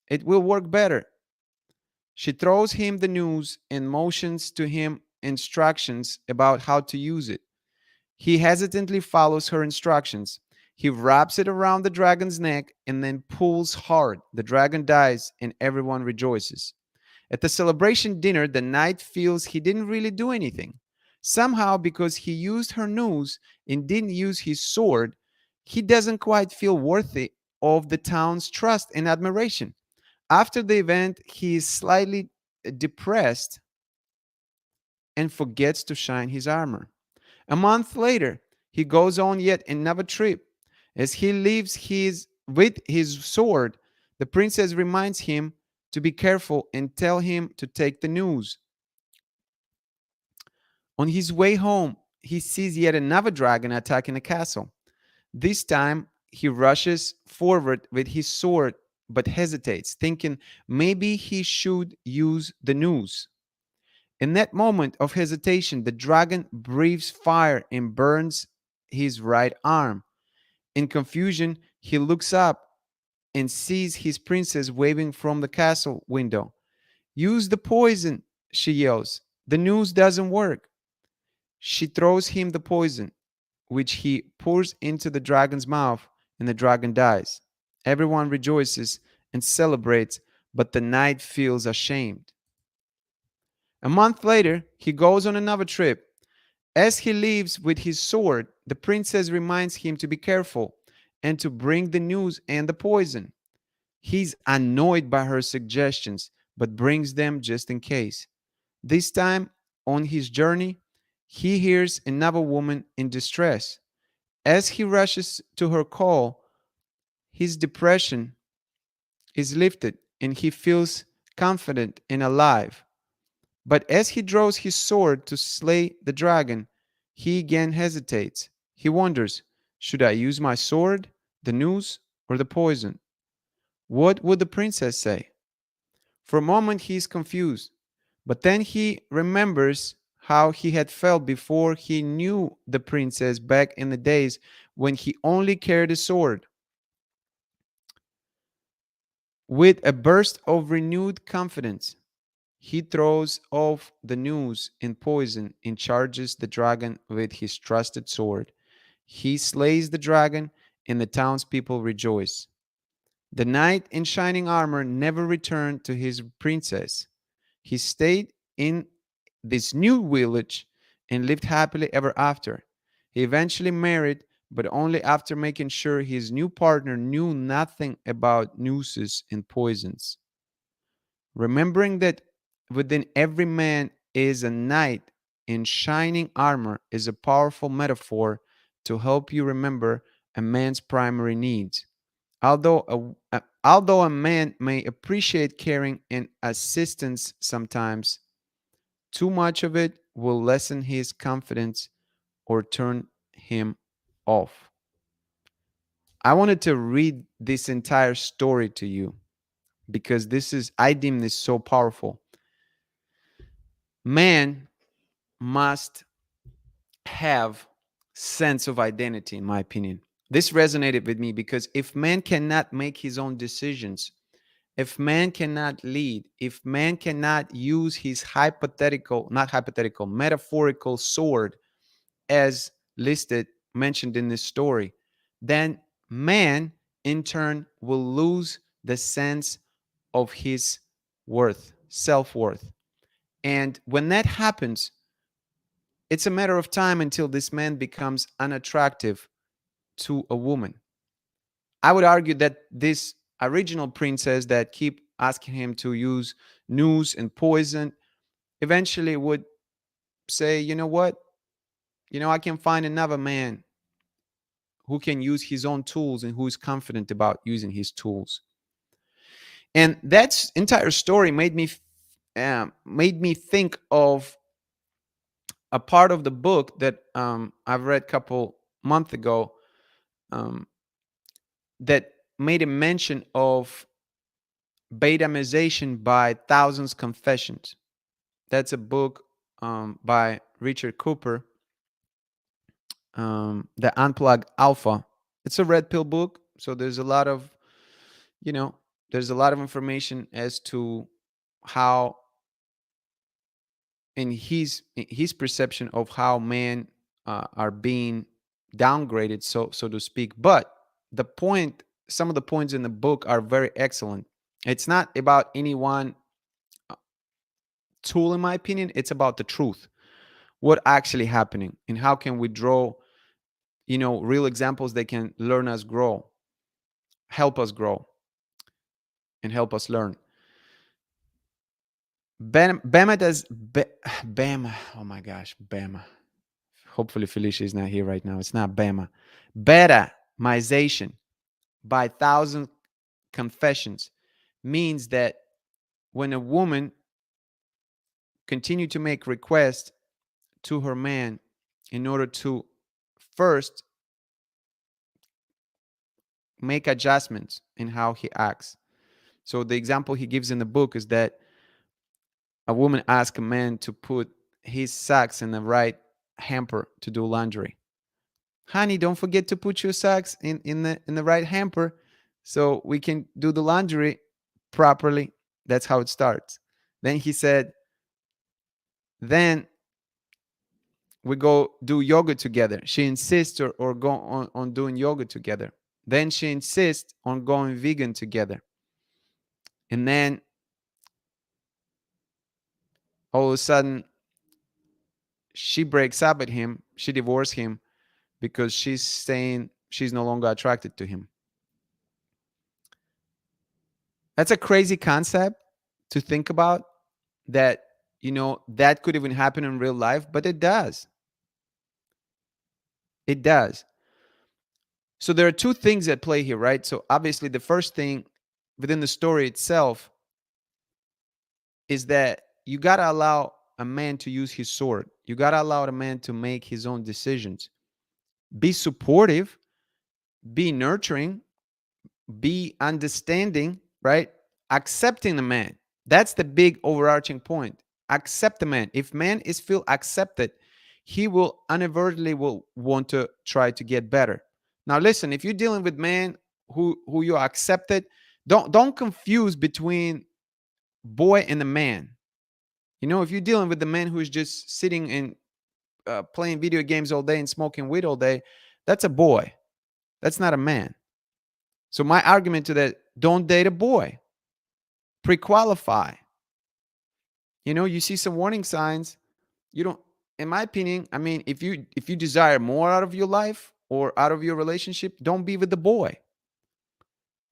It will work better." She throws him the noose and motions to him instructions about how to use it. He hesitantly follows her instructions. He wraps it around the dragon's neck and then pulls hard. The dragon dies and everyone rejoices. At the celebration dinner, the knight feels he didn't really do anything. Somehow, because he used her noose and didn't use his sword, he doesn't quite feel worthy of the town's trust and admiration. After the event, he is slightly depressed and forgets to shine his armor. A month later, he goes on yet another trip. As he leaves his with his sword, the princess reminds him to be careful and tell him to take the news. On his way home, he sees yet another dragon attacking the castle. This time, he rushes forward with his sword but hesitates, thinking maybe he should use the noose. In that moment of hesitation, the dragon breathes fire and burns his right arm. In confusion, he looks up and sees his princess waving from the castle window. Use the poison, she yells. The noose doesn't work. She throws him the poison, which he pours into the dragon's mouth, and the dragon dies. Everyone rejoices and celebrates, but the knight feels ashamed. A month later, he goes on another trip. As he leaves with his sword, the princess reminds him to be careful and to bring the news and the poison. He's annoyed by her suggestions, but brings them just in case. This time, on his journey, he hears another woman in distress. As he rushes to her call, his depression is lifted and he feels confident and alive. But as he draws his sword to slay the dragon, he again hesitates. He wonders, should I use my sword, the noose, or the poison? What would the princess say? For a moment, he is confused, but then he remembers how he had felt before he knew the princess back in the days when he only carried a sword. With a burst of renewed confidence, he throws off the noose and poison and charges the dragon with his trusted sword. He slays the dragon, and the townspeople rejoice. The knight in shining armor never returned to his princess. He stayed in this new village and lived happily ever after. He eventually married, but only after making sure his new partner knew nothing about nooses and poisons. Remembering that within every man is a knight in shining armor is a powerful metaphor to help you remember a man's primary needs. Although a man may appreciate caring and assistance sometimes, too much of it will lessen his confidence or turn him off. I wanted to read this entire story to you because I deem this so powerful. Man must have sense of identity, in my opinion. This resonated with me because if man cannot make his own decisions, if man cannot lead, if man cannot use his metaphorical sword as listed, mentioned in this story, then man in turn will lose the sense of his worth, self worth. And when that happens, it's a matter of time until this man becomes unattractive to a woman. I would argue that this original princess that keep asking him to use noose and poison eventually would say, you know what? I can find another man who can use his own tools and who is confident about using his tools. And that entire story made me think of a part of the book that I've read a couple months ago, um, that made a mention of Betamization by Thousands Confessions. That's a book by Richard Cooper, The Unplugged Alpha. It's a red pill book, so you know, there's a lot of information as to how, in his perception of how man are being downgraded, so to speak. But the point, some of the points in the book are very excellent. It's not about any one tool, in my opinion. It's about the truth, what actually happening, and how can we draw, real examples that can learn us grow, help us grow, and help us learn. Bama does Bama. Oh my gosh, Bama. Hopefully Felicia is not here right now. It's not Bama. Betamization by thousand confessions means that when a woman continue to make requests to her man in order to first make adjustments in how he acts. So the example he gives in the book is that a woman asks a man to put his socks in the right hamper to do laundry. Honey, don't forget to put your socks in the right hamper so we can do the laundry properly. That's how it starts. Then he said, then we go do yoga together. She insists or go on doing yoga together. Then she insists on going vegan together. And then all of a sudden, she breaks up with him. She divorced him because she's saying she's no longer attracted to him. That's a crazy concept to think about, that, that could even happen in real life, but it does. It does. So there are two things at play here, right? So obviously, the first thing within the story itself is that you got to allow a man to use his sword. You got to allow a man to make his own decisions. Be supportive, be nurturing, be understanding, right? Accepting the man. That's the big overarching point. Accept the man. If man is feel accepted, he will inadvertently will want to try to get better. Now listen, if you're dealing with man who you accepted, don't confuse between boy and the man. If you're dealing with the man who's just sitting and playing video games all day and smoking weed all day, that's a boy. That's not a man. So my argument to that: don't date a boy. Pre-qualify. You see some warning signs. You don't. In my opinion, I mean, if you desire more out of your life or out of your relationship, don't be with the boy.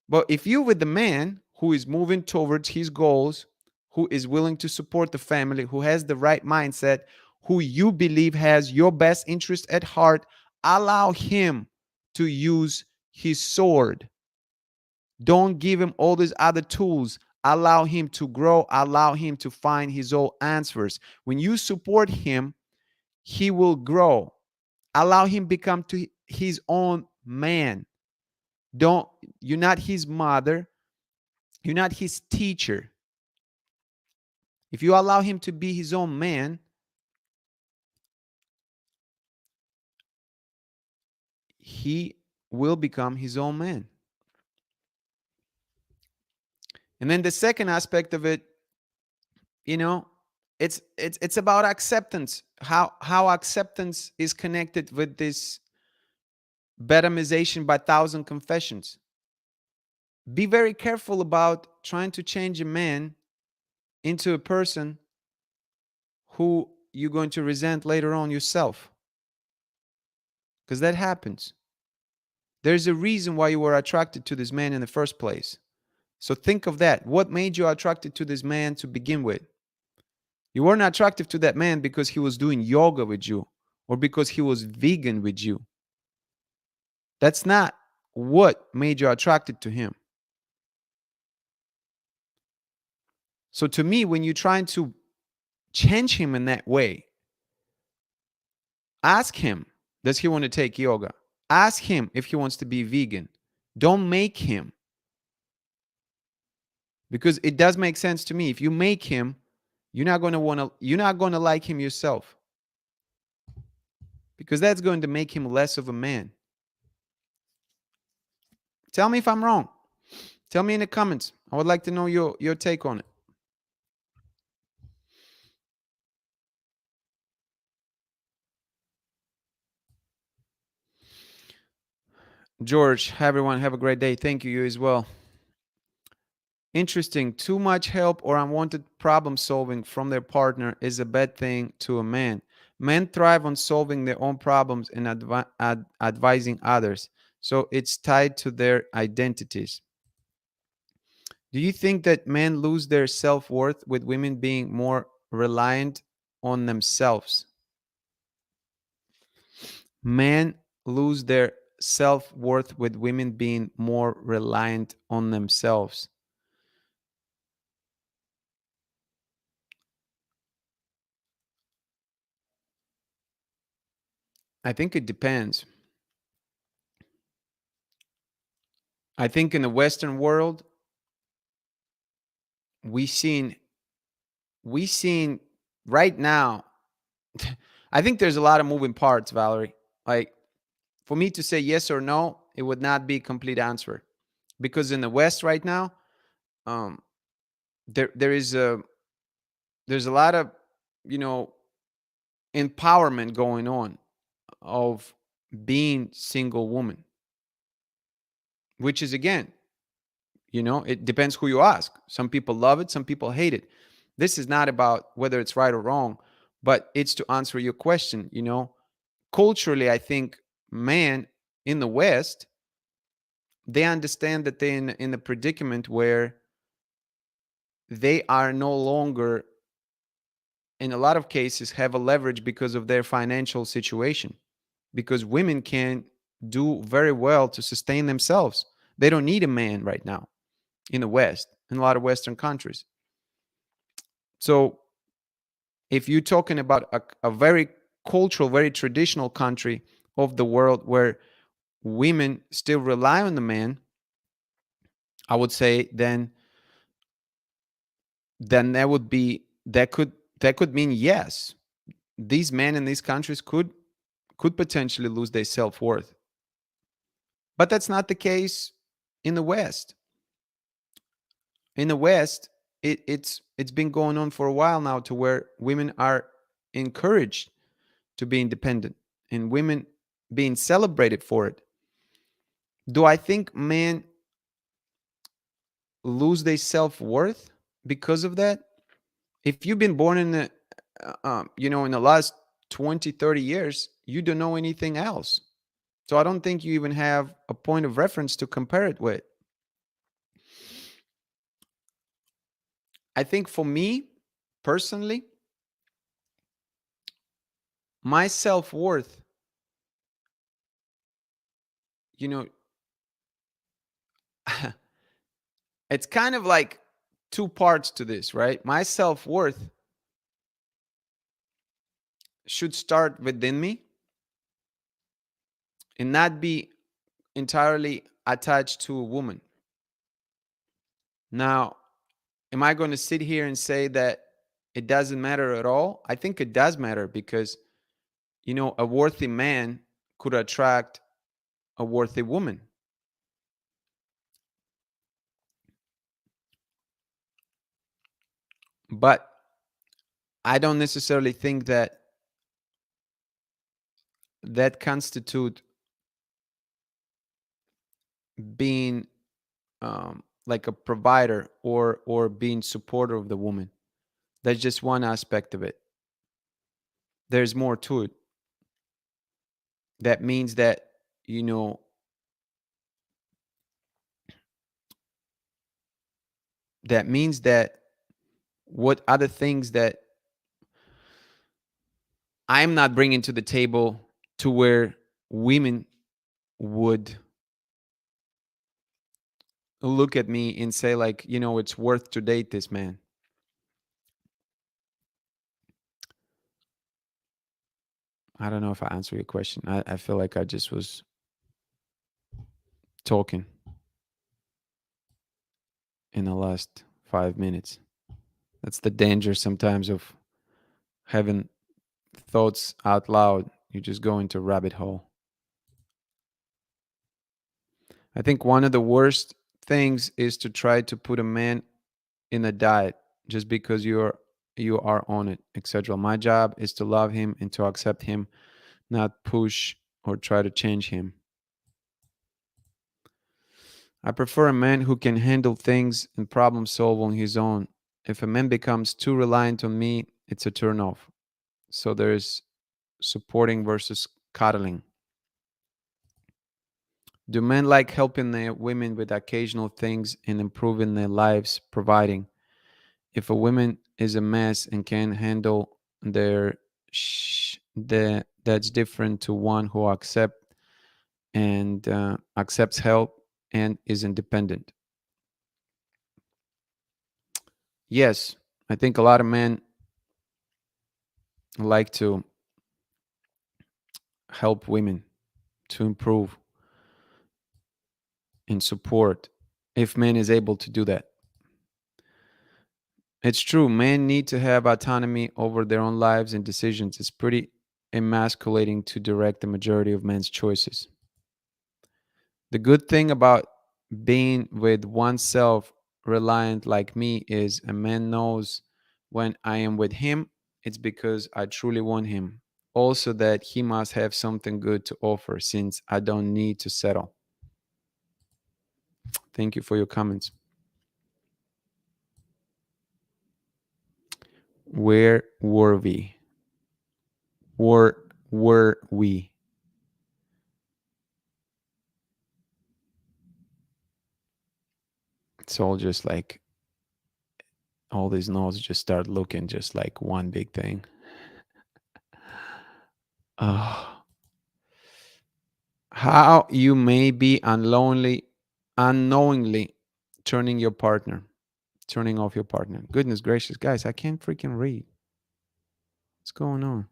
But if you're with the man who is moving towards his goals, who is willing to support the family, who has the right mindset, who you believe has your best interest at heart, allow him to use his sword. Don't give him all these other tools. Allow him to grow. Allow him to find his own answers. When you support him, he will grow. Allow him become to his own man. You're not his mother. You're not his teacher. If you allow him to be his own man, he will become his own man. And then the second aspect of it, it's about acceptance. How acceptance is connected with this betamization by thousand confessions. Be very careful about trying to change a man into a person who you're going to resent later on yourself, because that happens. There's a reason why you were attracted to this man in the first place. So think of that. What made you attracted to this man to begin with? You weren't attractive to that man because he was doing yoga with you or because he was vegan with you. That's not what made you attracted to him. So to me, when you're trying to change him in that way, ask him, does he want to take yoga? Ask him if he wants to be vegan. Don't make him. Because it does make sense to me. If you make him, you're not going to like him yourself. Because that's going to make him less of a man. Tell me if I'm wrong. Tell me in the comments. I would like to know your take on it. George, hi everyone. Have a great day. Thank you. You as well. Interesting. Too much help or unwanted problem solving from their partner is a bad thing to a man. Men thrive on solving their own problems and advising others. So it's tied to their identities. Do you think that men lose their self worth with women being more reliant on themselves? Men lose their self worth with women being more reliant on themselves. I think it depends. I think in the Western world, we seen we seen right now. I think there's a lot of moving parts, Valerie. Like for me to say yes or no, it would not be a complete answer because in the West right now, um, there's a lot of you know empowerment going on of being single woman, which is again, it depends who you ask. Some people love it, some people hate it. This is not about whether it's right or wrong, but it's to answer your question. Culturally, I think men in the West, they understand that they're in a predicament where they are no longer, in a lot of cases, have a leverage because of their financial situation. Because women can do very well to sustain themselves. They don't need a man right now in the West, in a lot of Western countries. So if you're talking about a very cultural, very traditional country of the world where women still rely on the man, I would say then that could mean yes, these men in these countries could potentially lose their self-worth. But that's not the case in the West. In the West, it's been going on for a while now to where women are encouraged to be independent and women being celebrated for it. Do I think men lose their self-worth because of that? If you've been born in in the last 20, 30 years, you don't know anything else. So I don't think you even have a point of reference to compare it with. I think for me personally, my self-worth, you know, it's kind of like two parts to this, right? My self-worth should start within me and not be entirely attached to a woman. Now, am I going to sit here and say that it doesn't matter at all? I think it does matter because, a worthy man could attract a worthy woman. But I don't necessarily think that constitute being like a provider or being supporter of the woman. That's just one aspect of it. There's more to it. That means that, you know, that means that what other things that I'm not bringing to the table to where women would look at me and say, like, it's worth to date this man. I don't know if I answer your question. I feel like I just was talking in the last 5 minutes. That's the danger sometimes of having thoughts out loud. You just go into a rabbit hole. I think one of the worst things is to try to put a man in a diet just because you are on it, etc. My job is to love him and to accept him, not push or try to change him. I prefer a man who can handle things and problem solve on his own. If a man becomes too reliant on me, it's a turn off. So there's supporting versus coddling. Do men like helping their women with occasional things and improving their lives, providing? If a woman is a mess and can handle their that's different to one who accepts help and is independent. Yes, I think a lot of men like to help women to improve and support if man is able to do that. It's true, men need to have autonomy over their own lives and decisions. It's pretty emasculating to direct the majority of men's choices. The good thing about being with oneself reliant like me is a man knows when I am with him, it's because I truly want him. Also, that he must have something good to offer since I don't need to settle. Thank you for your comments. Where were we? Were we? It's all just like all these notes just start looking just like one big thing. Oh, how you may be unknowingly turning your partner, turning off your partner. Goodness gracious, guys, I can't freaking read. What's going on?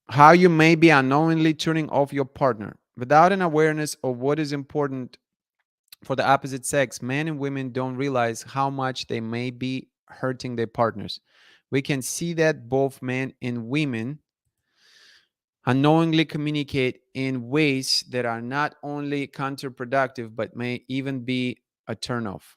How you may be unknowingly turning off your partner. Without an awareness of what is important for the opposite sex, men and women don't realize how much they may be hurting their partners. We can see that both men and women unknowingly communicate in ways that are not only counterproductive but may even be a turnoff.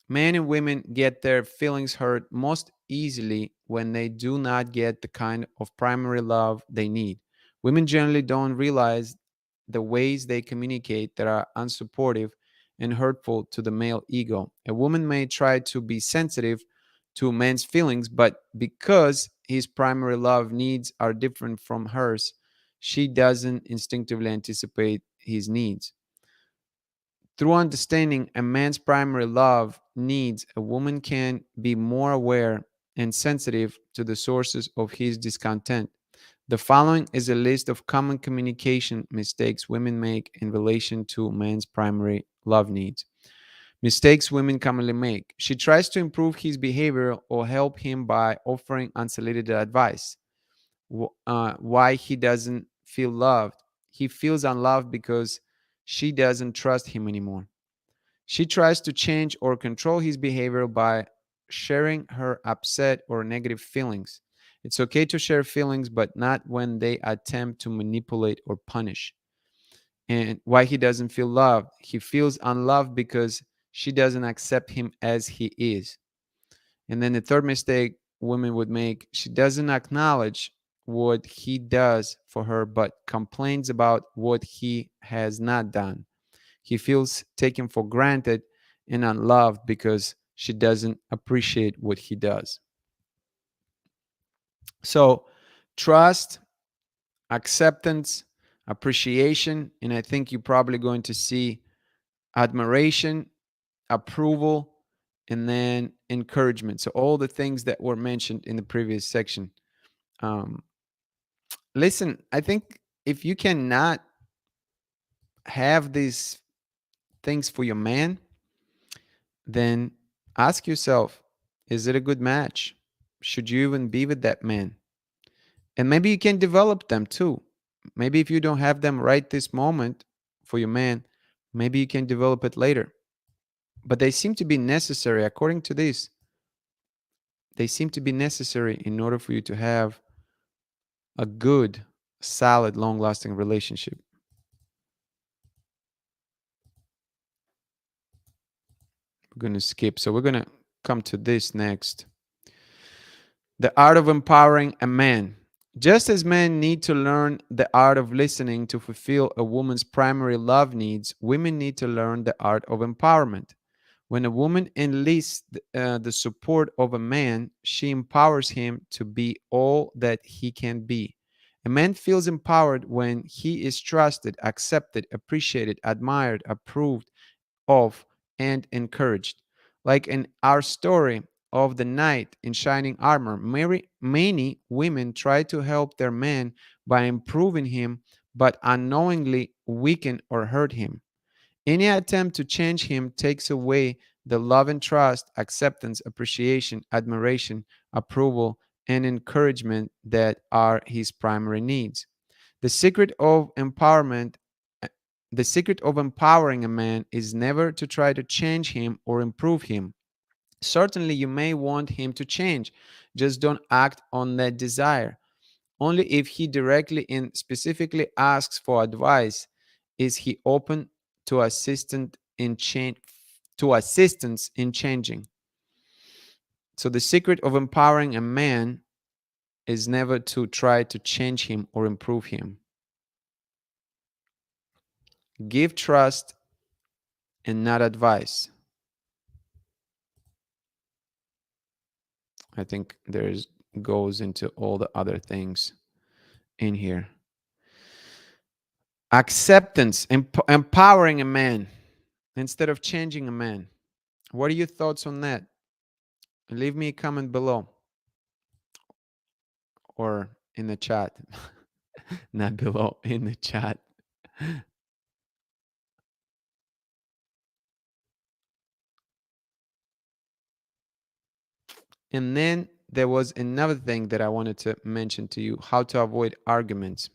Men and women get their feelings hurt most easily when they do not get the kind of primary love they need. Women generally don't realize the ways they communicate that are unsupportive and hurtful to the male ego. A woman may try to be sensitive to a man's feelings, but because his primary love needs are different from hers, she doesn't instinctively anticipate his needs. Through understanding a man's primary love needs, a woman can be more aware and sensitive to the sources of his discontent. The following is a list of common communication mistakes women make in relation to man's primary love needs. Mistakes women commonly make. She tries to improve his behavior or help him by offering unsolicited advice. Why he doesn't feel loved. He feels unloved because she doesn't trust him anymore. She tries to change or control his behavior by sharing her upset or negative feelings. It's okay to share feelings, but not when they attempt to manipulate or punish. And why he doesn't feel loved? He feels unloved because she doesn't accept him as he is. And then the third mistake women would make, she doesn't acknowledge what he does for her, but complains about what he has not done. He feels taken for granted and unloved because she doesn't appreciate what he does. So, trust, acceptance, appreciation, and I think you're probably going to see admiration, approval, and then encouragement. So, all the things that were mentioned in the previous section. Um, Listen, I think if you cannot have these things for your man, then ask yourself, is it a good match? Should you even be with that man? And maybe you can develop them too. Maybe if you don't have them right this moment for your man, maybe you can develop it later. But they seem to be necessary, according to this, they seem to be necessary in order for you to have a good, solid, long lasting relationship. We're going to skip. So we're going to come to this next. The art of empowering a man. Just as men need to learn the art of listening to fulfill a woman's primary love needs, women need to learn the art of empowerment. When a woman enlists the support of a man, she empowers him to be all that he can be. A man feels empowered when he is trusted, accepted, appreciated, admired, approved of, and encouraged. Like in our story of the knight in shining armor, many women try to help their man by improving him, but unknowingly weaken or hurt him. Any attempt to change him takes away the love and trust, acceptance, appreciation, admiration, approval, and encouragement that are his primary needs. The secret of empowerment uh, the secret of empowering a man is never to try to change him or improve him. Certainly you may want him to change, just don't act on that desire. Only if he directly and specifically asks for advice is he open to assistance in changing. So the secret of empowering a man is never to try to change him or improve him. Give trust and not advice. I think there's goes into all the other things in here. Acceptance, empowering a man instead of changing a man. What are your thoughts on that? Leave me a comment below or in the chat. Not below, in the chat. And then there was another thing that I wanted to mention to you, how to avoid arguments.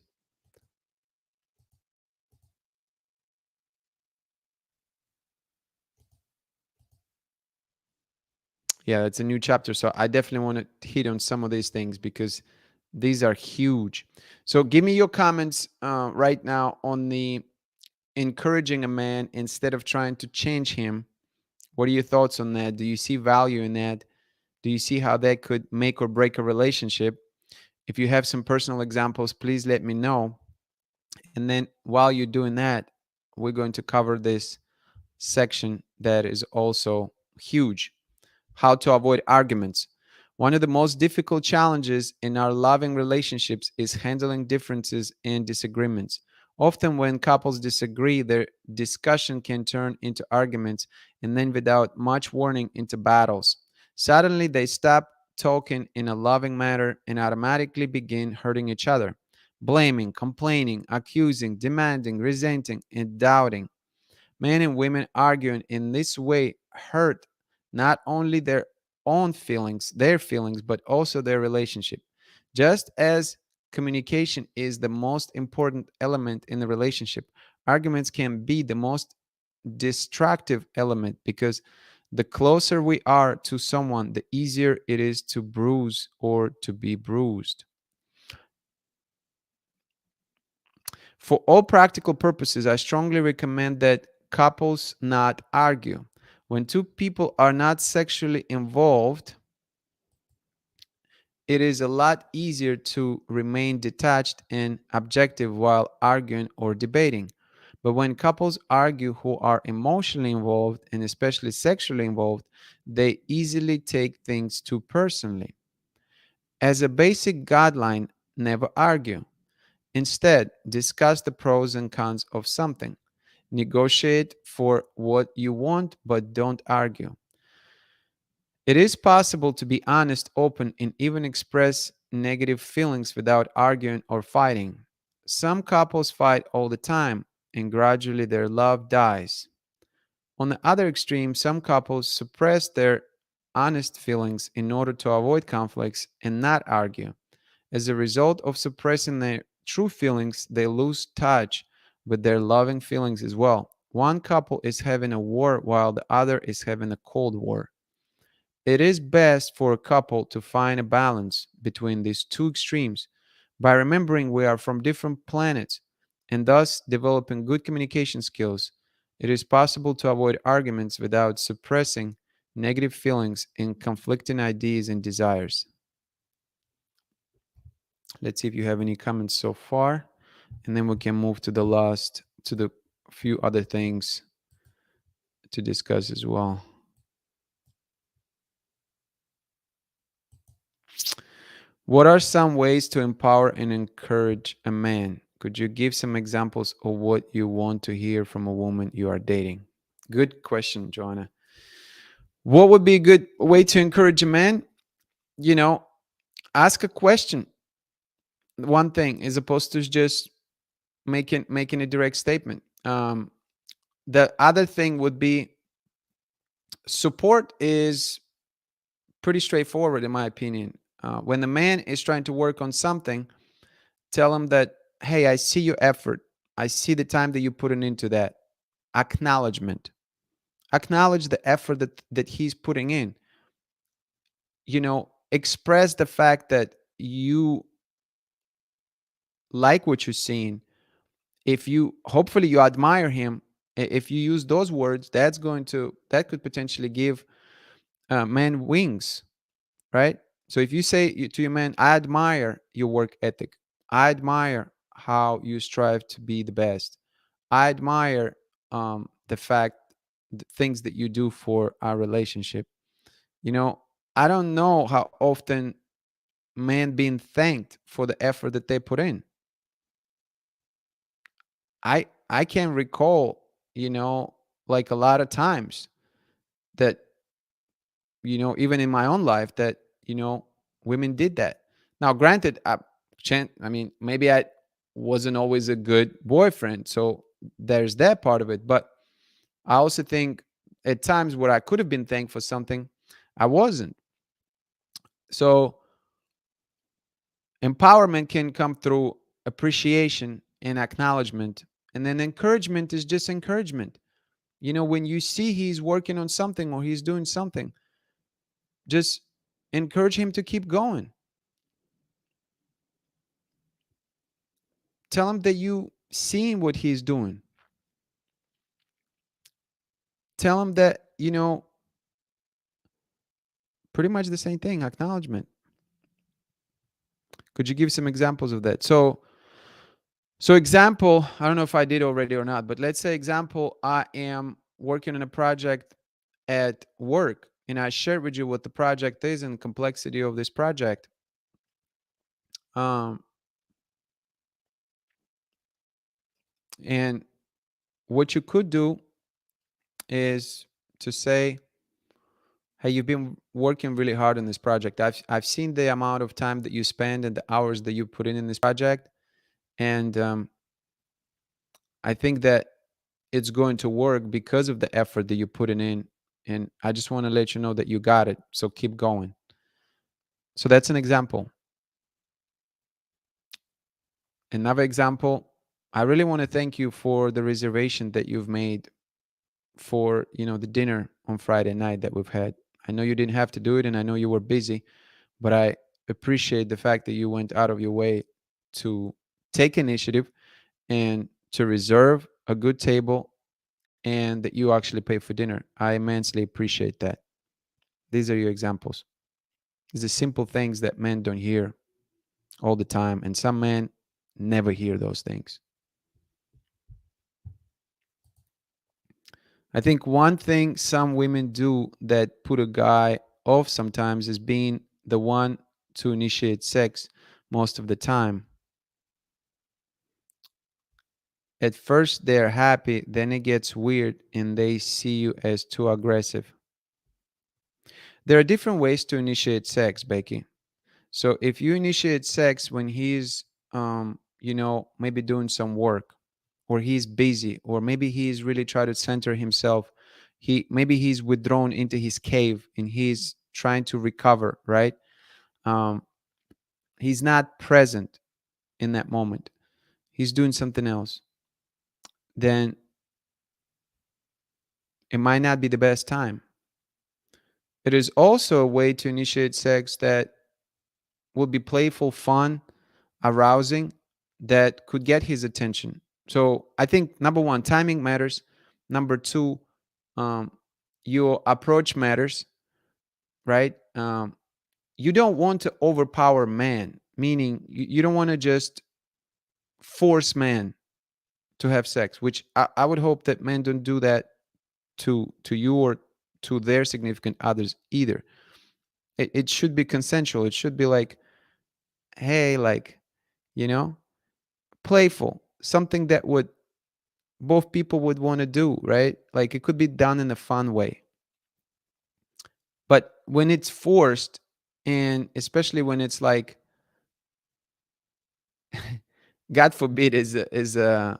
Yeah, it's a new chapter. So I definitely want to hit on some of these things because these are huge. So give me your comments right now on the encouraging a man instead of trying to change him. What are your thoughts on that? Do you see value in that? Do you see how that could make or break a relationship? If you have some personal examples, please let me know. And then while you're doing that, we're going to cover this section that is also huge. How to avoid arguments. One of the most difficult challenges in our loving relationships is handling differences and disagreements. Often, when couples disagree, their discussion can turn into arguments and then, without much warning, into battles. Suddenly, they stop talking in a loving manner and automatically begin hurting each other, blaming, complaining, accusing, demanding, resenting, and doubting. Men and women arguing in this way hurt not only their feelings, but also their relationship. Just as communication is the most important element in the relationship, arguments can be the most destructive element because the closer we are to someone, the easier it is to bruise or to be bruised. For all practical purposes, I strongly recommend that couples not argue. When two people are not sexually involved, it is a lot easier to remain detached and objective while arguing or debating. But when couples argue who are emotionally involved and especially sexually involved, they easily take things too personally. As a basic guideline, never argue. Instead, discuss the pros and cons of something. Negotiate for what you want, but don't argue. It is possible to be honest, open, and even express negative feelings without arguing or fighting. Some couples fight all the time, and gradually their love dies. On the other extreme, some couples suppress their honest feelings in order to avoid conflicts and not argue. As a result of suppressing their true feelings, they lose touch with their loving feelings as well. One couple is having a war while the other is having a cold war. It is best for a couple to find a balance between these two extremes by remembering we are from different planets and thus developing good communication skills. It is possible to avoid arguments without suppressing negative feelings, and conflicting ideas and desires. Let's see if you have any comments so far, and then we can move to the few other things to discuss as well. What are some ways to empower and encourage a man? Could you give some examples of what you want to hear from a woman you are dating? Good question, Joanna. What would be a good way to encourage a man? You know, ask a question. One thing, as opposed to just making a direct statement. The other thing would be support is pretty straightforward, in my opinion. When the man is trying to work on something, tell him that, hey, I see your effort. I see the time that you put into that. Acknowledgement. Acknowledge the effort that he's putting in. Express the fact that you like what you're seeing. If you hopefully you admire him, if you use those words, that could potentially give men wings, right? So if you say to your man, I admire your work ethic, I admire how you strive to be the best, I admire the things that you do for our relationship. you know I don't know how often men being thanked for the effort that they put in. I can recall, like a lot of times that, even in my own life, that, women did that. Now, granted, I mean, maybe I wasn't always a good boyfriend, so there's that part of it. But I also think at times where I could have been thanked for something, I wasn't. So empowerment can come through appreciation and acknowledgement, and then encouragement is just encouragement. When you see he's working on something or he's doing something, just encourage him to keep going. Tell him that you seeing what he's doing. Tell him that, pretty much the same thing, acknowledgement. Could you give some examples of that? So example, I don't know if I did already or not, but let's say example, I am working on a project at work, and I shared with you what the project is and complexity of this project. Um, and what you could do is to say, hey, you've been working really hard on this project. I've seen the amount of time that you spend and the hours that you put in this project, and I think that it's going to work because of the effort that you put in. And I just want to let you know that you got it. So keep going. So that's an example. Another example, I really want to thank you for the reservation that you've made for, the dinner on Friday night that we've had. I know you didn't have to do it and I know you were busy, but I appreciate the fact that you went out of your way to take initiative and to reserve a good table and that you actually pay for dinner. I immensely appreciate that. These are your examples. These are simple things that men don't hear all the time, and some men never hear those things. I think one thing some women do that put a guy off sometimes is being the one to initiate sex most of the time. At first, they're happy, then it gets weird and they see you as too aggressive. There are different ways to initiate sex, Becky. So if you initiate sex when he's, maybe doing some work, or he's busy, or maybe he's really trying to center himself, maybe he's withdrawn into his cave and he's trying to recover, right? Um, he's not present in that moment. He's doing something else. Then it might not be the best time. It is also a way to initiate sex that would be playful, fun, arousing, that could get his attention. So I think number one, timing matters. Number two, um, your approach matters, right? You don't want to overpower man, meaning you don't want to just force man to have sex, which I would hope that men don't do that to you or to their significant others either. It should be consensual. It should be like, hey, like, you know, playful, something that would both people would want to do, right? Like it could be done in a fun way. But when it's forced, and especially when it's like, God forbid, is a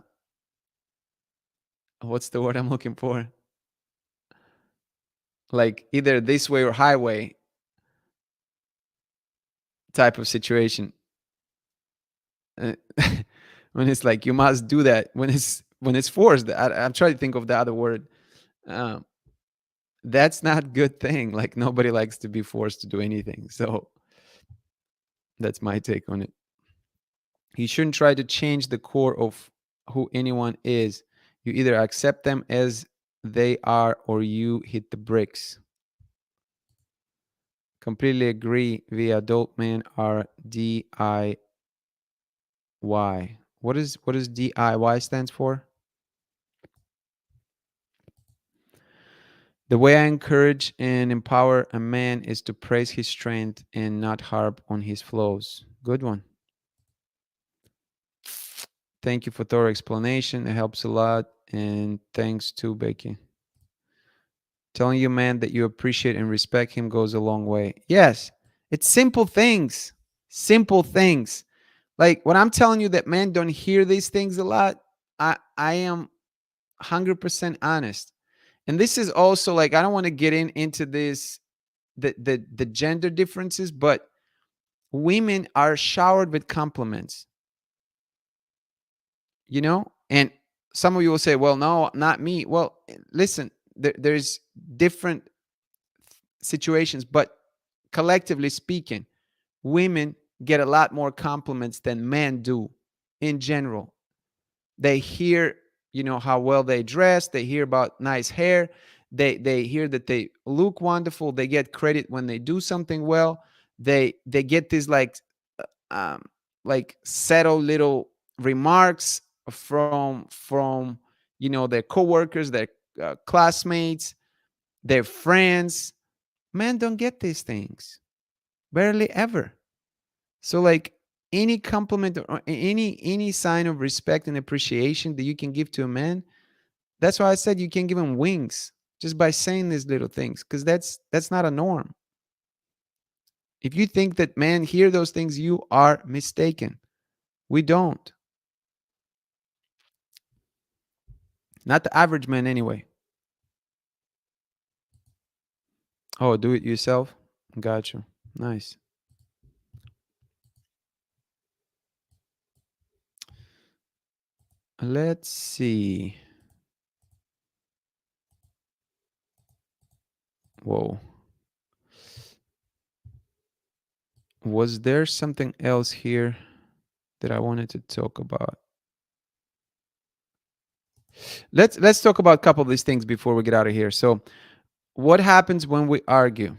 what's the word I'm looking for? Like either this way or highway type of situation. Uh, when it's like you must do that, when it's forced, I'm trying to think of the other word. Um, that's not good thing. Like nobody likes to be forced to do anything. So that's my take on it. You shouldn't try to change the core of who anyone is. You either accept them as they are or you hit the bricks. Completely agree. The adult men are DIY. What is DIY stands for? The way I encourage and empower a man is to praise his strength and not harp on his flaws. Good one. Thank you for thorough explanation. It helps a lot. And thanks to Becky. Telling you, man, that you appreciate and respect him goes a long way. Yes, it's simple things. Simple things. Like when I'm telling you that men don't hear these things a lot, I am 100% honest. And this is also like I don't want to get into this the gender differences, but women are showered with compliments, and some of you will say, well, no, not me. Well, listen, there's different situations, but collectively speaking, women get a lot more compliments than men do in general. They hear, how well they dress, they hear about nice hair, they hear that they look wonderful, they get credit when they do something well. They get these um like subtle little remarks from their coworkers, their classmates, their friends. Men don't get these things, barely ever. So like any compliment or any sign of respect and appreciation that you can give to a man, that's why I said you can give him wings just by saying these little things, because that's not a norm. If you think that men hear those things, you are mistaken. We don't. Not the average man anyway. Oh, do it yourself? Got you. Nice. Let's see. Whoa. Was there something else here that I wanted to talk about? Let's talk about a couple of these things before we get out of here. So, what happens when we argue?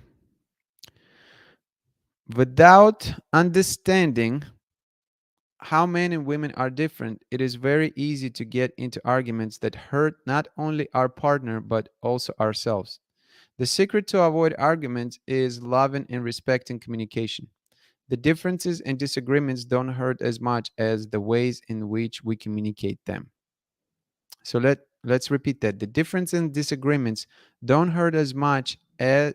Without understanding how men and women are different, it is very easy to get into arguments that hurt not only our partner but also ourselves. The secret to avoid arguments is loving and respecting communication. The differences and disagreements don't hurt as much as the ways in which we communicate them. So let's repeat that. The difference and disagreements don't hurt as much as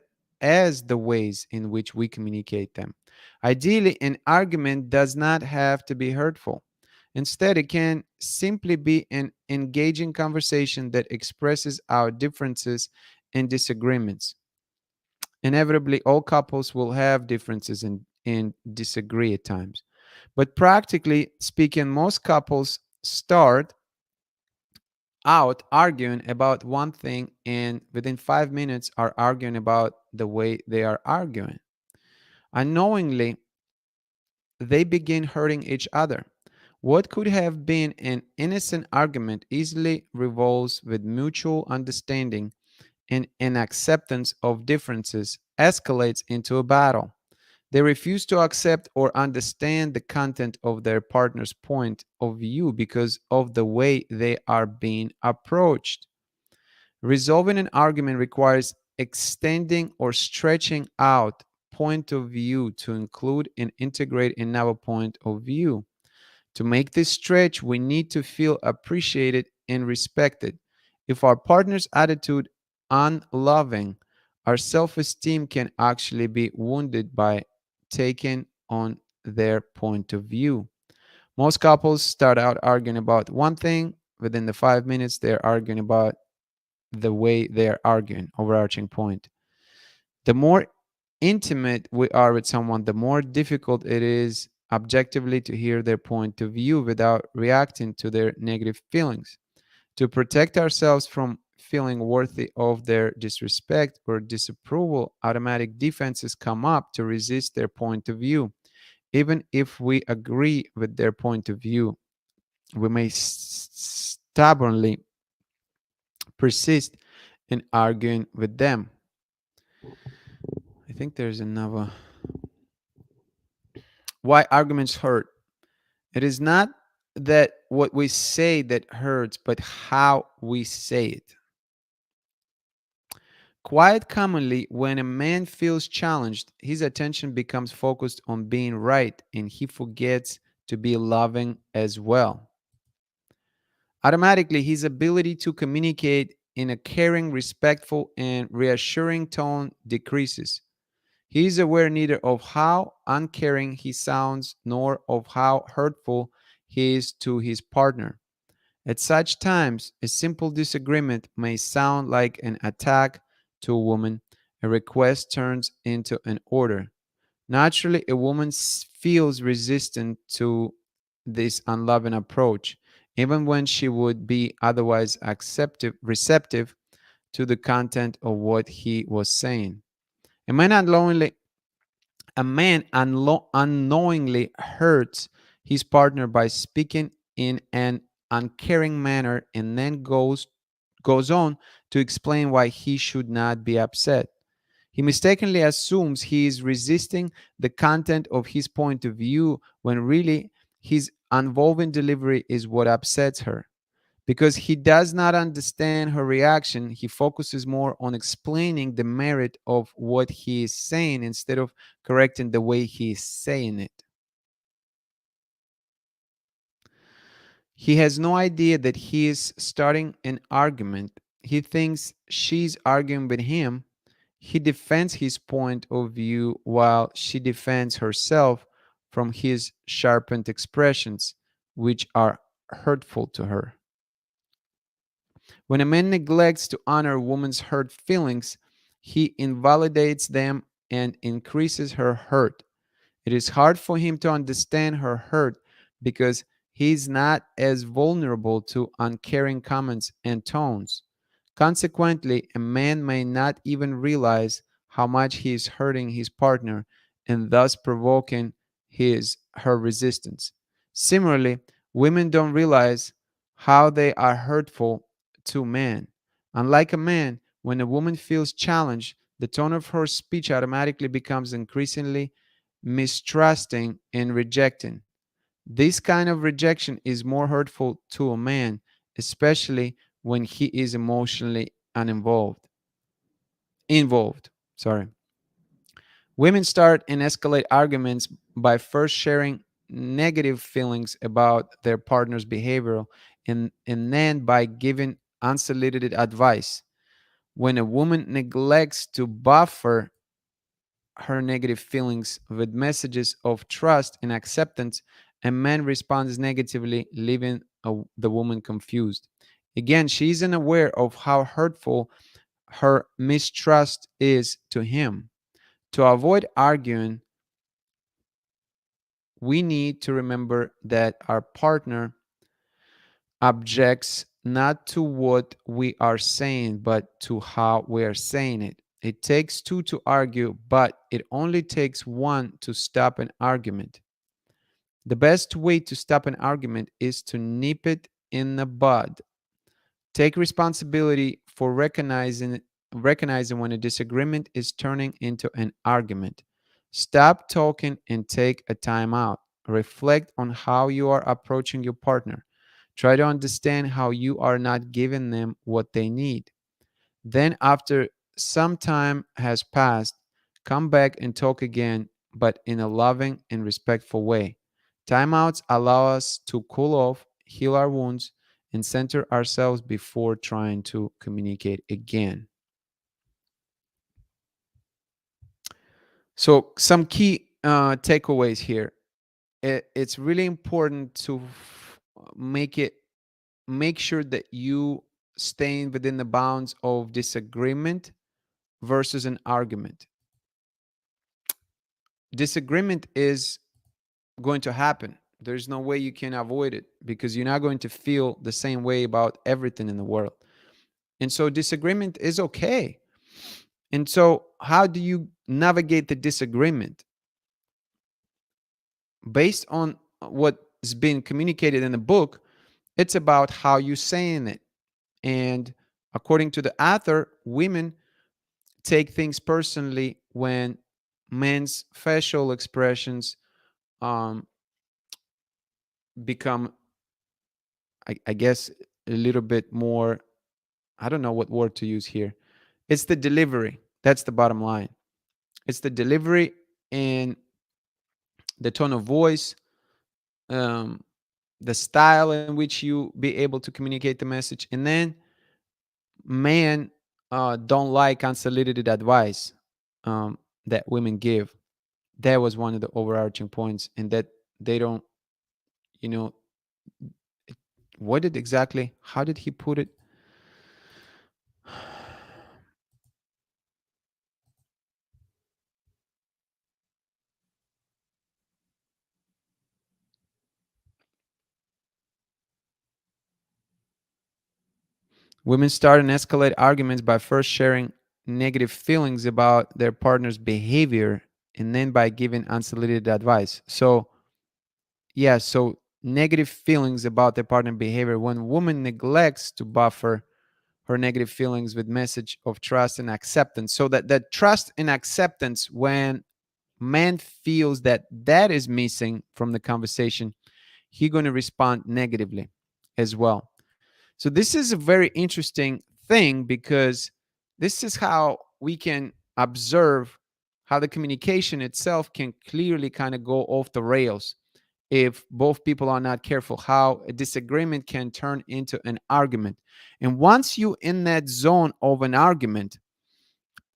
the ways in which we communicate them. Ideally, an argument does not have to be hurtful. Instead, it can simply be an engaging conversation that expresses our differences and disagreements. Inevitably, all couples will have differences and disagree at times. But practically speaking, most couples start out arguing about one thing and within 5 minutes are arguing about the way they are arguing. Unknowingly, they begin hurting each other. What could have been an innocent argument easily revolves with mutual understanding and an acceptance of differences escalates into a battle. They refuse to accept or understand the content of their partner's point of view because of the way they are being approached. Resolving an argument requires extending or stretching out point of view to include and integrate another point of view. To make this stretch, we need to feel appreciated and respected. If our partner's attitude unloving, our self-esteem can actually be wounded by taking on their point of view. Most couples start out arguing about one thing. Within the 5 minutes, they're arguing about the way they're arguing, overarching point. The more intimate we are with someone, the more difficult it is objectively to hear their point of view without reacting to their negative feelings. To protect ourselves from feeling worthy of their disrespect or disapproval, automatic defenses come up to resist their point of view. Even if we agree with their point of view, we may stubbornly persist in arguing with them. I think there's another. Why arguments hurt. It is not that what we say that hurts, but how we say it. Quite commonly, when a man feels challenged, his attention becomes focused on being right and he forgets to be loving as well. Automatically, his ability to communicate in a caring, respectful, and reassuring tone decreases. He is aware neither of how uncaring he sounds nor of how hurtful he is to his partner. At such times, a simple disagreement may sound like an attack to a woman. A request turns into an order. Naturally, a woman feels resistant to this unloving approach, even when she would be otherwise receptive to the content of what he was saying. A man unknowingly, unknowingly hurts his partner by speaking in an uncaring manner and then goes on to explain why he should not be upset. He mistakenly assumes he is resisting the content of his point of view when really his involving delivery is what upsets her. Because he does not understand her reaction, he focuses more on explaining the merit of what he is saying instead of correcting the way he is saying it. He has no idea that he is starting an argument. He thinks she's arguing with him. He defends his point of view while she defends herself from his sharpened expressions, which are hurtful to her. When a man neglects to honor a woman's hurt feelings, he invalidates them and increases her hurt. It is hard for him to understand her hurt because he is not as vulnerable to uncaring comments and tones. Consequently, a man may not even realize how much he is hurting his partner and thus provoking her resistance. Similarly, women don't realize how they are hurtful to men. Unlike a man, when a woman feels challenged, the tone of her speech automatically becomes increasingly mistrusting and rejecting. This kind of rejection is more hurtful to a man, especially when he is emotionally uninvolved. Involved. Sorry. Women start and escalate arguments by first sharing negative feelings about their partner's behavior and then by giving unsolicited advice. When a woman neglects to buffer her negative feelings with messages of trust and acceptance, a man responds negatively, leaving the woman confused. Again, she isn't aware of how hurtful her mistrust is to him. To avoid arguing, we need to remember that our partner objects not to what we are saying, but to how we are saying it. It takes two to argue, but it only takes one to stop an argument. The best way to stop an argument is to nip it in the bud. Take responsibility for recognizing recognizing when a disagreement is turning into an argument. Stop talking and take a time out. Reflect on how you are approaching your partner. Try to understand how you are not giving them what they need. Then, after some time has passed, come back and talk again, but in a loving and respectful way. Timeouts allow us to cool off, heal our wounds, and center ourselves before trying to communicate again. So, some key takeaways here. It's really important to make sure that you staying within the bounds of disagreement versus an argument. Disagreement is going to happen. There's no way you can avoid it because you're not going to feel the same way about everything in the world. And so disagreement is okay. And so how do you navigate the disagreement? Based on what's been communicated in the book, it's about how you're saying it. And according to the author, women take things personally when men's facial expressions um, become, I guess, a little bit more. I don't know what word to use here. It's the delivery. That's the bottom line. It's the delivery and the tone of voice, um, the style in which you be able to communicate the message. And then men don't like unsolicited advice that women give. That was one of the overarching points, and that they don't, you know, what did exactly, how did he put it? Women start and escalate arguments by first sharing negative feelings about their partner's behavior and then by giving unsolicited advice. So, yeah, so negative feelings about their partner behavior. When woman neglects to buffer her negative feelings with message of trust and acceptance, so that trust and acceptance, when man feels that that is missing from the conversation, he going to respond negatively as well. So this is a very interesting thing because this is how we can observe how the communication itself can clearly kind of go off the rails if both people are not careful, how a disagreement can turn into an argument. And once you in that zone of an argument,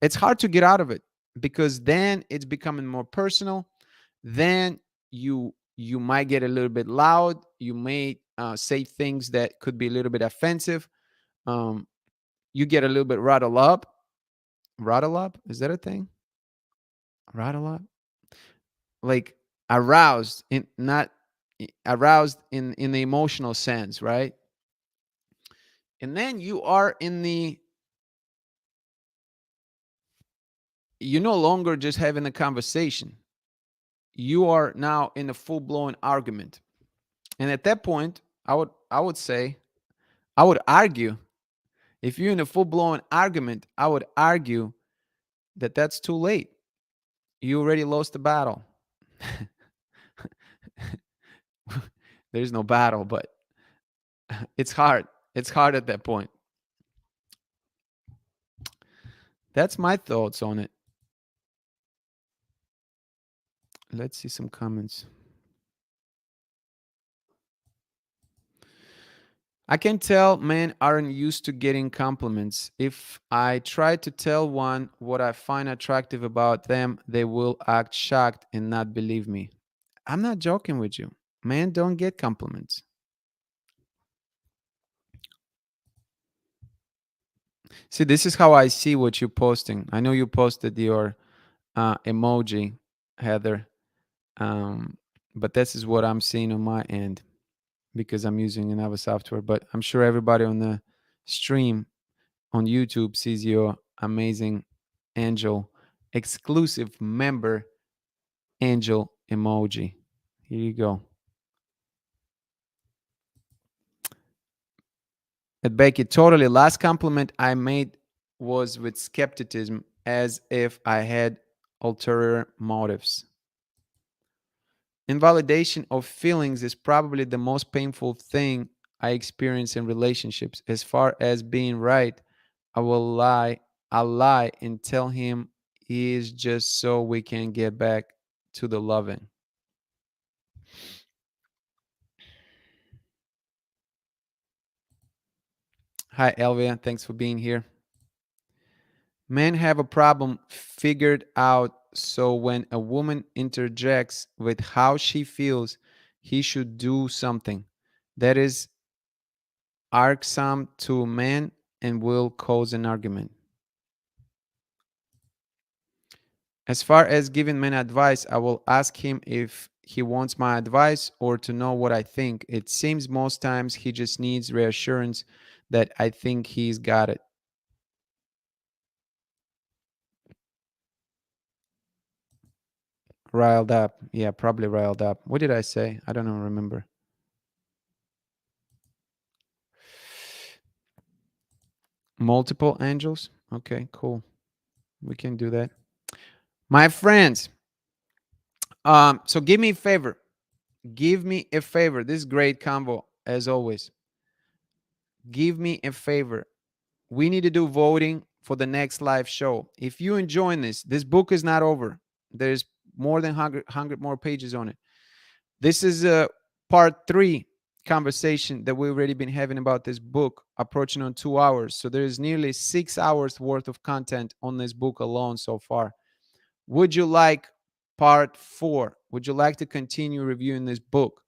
it's hard to get out of it because then it's becoming more personal. Then you might get a little bit loud. You may say things that could be a little bit offensive. um, you get a little bit rattled up. Rattle up? Is that a thing? Rattle up? Like aroused in not aroused in the emotional sense, right? And then you are in the you're no longer just having a conversation. You are now in a full-blown argument. And at that point, I would say, I would argue, if you're in a full-blown argument, I would argue that that's too late. You already lost the battle. There's no battle, but it's hard. It's hard at that point. That's my thoughts on it. Let's see some comments. I can tell men aren't used to getting compliments. If I try to tell one what I find attractive about them, they will act shocked and not believe me. I'm not joking with you. Men don't get compliments. See, this is how I see what you're posting. I know you posted your emoji, Heather, um, but this is what I'm seeing on my end because I'm using another software. But I'm sure everybody on the stream on YouTube sees your amazing angel, exclusive member angel emoji. Here you go. At Becky, totally. Last compliment I made was with skepticism, as if I had ulterior motives. Invalidation of feelings is probably the most painful thing I experience in relationships. As far as being right, I will lie. I'll lie and tell him he is just so we can get back to the loving. Hi, Elvia. Thanks for being here. Men have a problem figured out, so when a woman interjects with how she feels, he should do something. That is irksome to men and will cause an argument. As far as giving men advice, I will ask him if he wants my advice or to know what I think. It seems most times he just needs reassurance that I think he's got it. Riled up. Yeah, probably riled up. What did I say? I don't even remember. Multiple angels? Okay, cool. We can do that. My friends, so give me a favor. Give me a favor. This is great convo, as always. Give me a favor. We need to do voting for the next live show. If you enjoying this book is not over. There's more than 100 more pages on it. This is a part 3 conversation that we've already been having about this book, approaching on 2 hours. So there's nearly 6 hours worth of content on this book alone so far. Would you like part 4? Would you like to continue reviewing this book?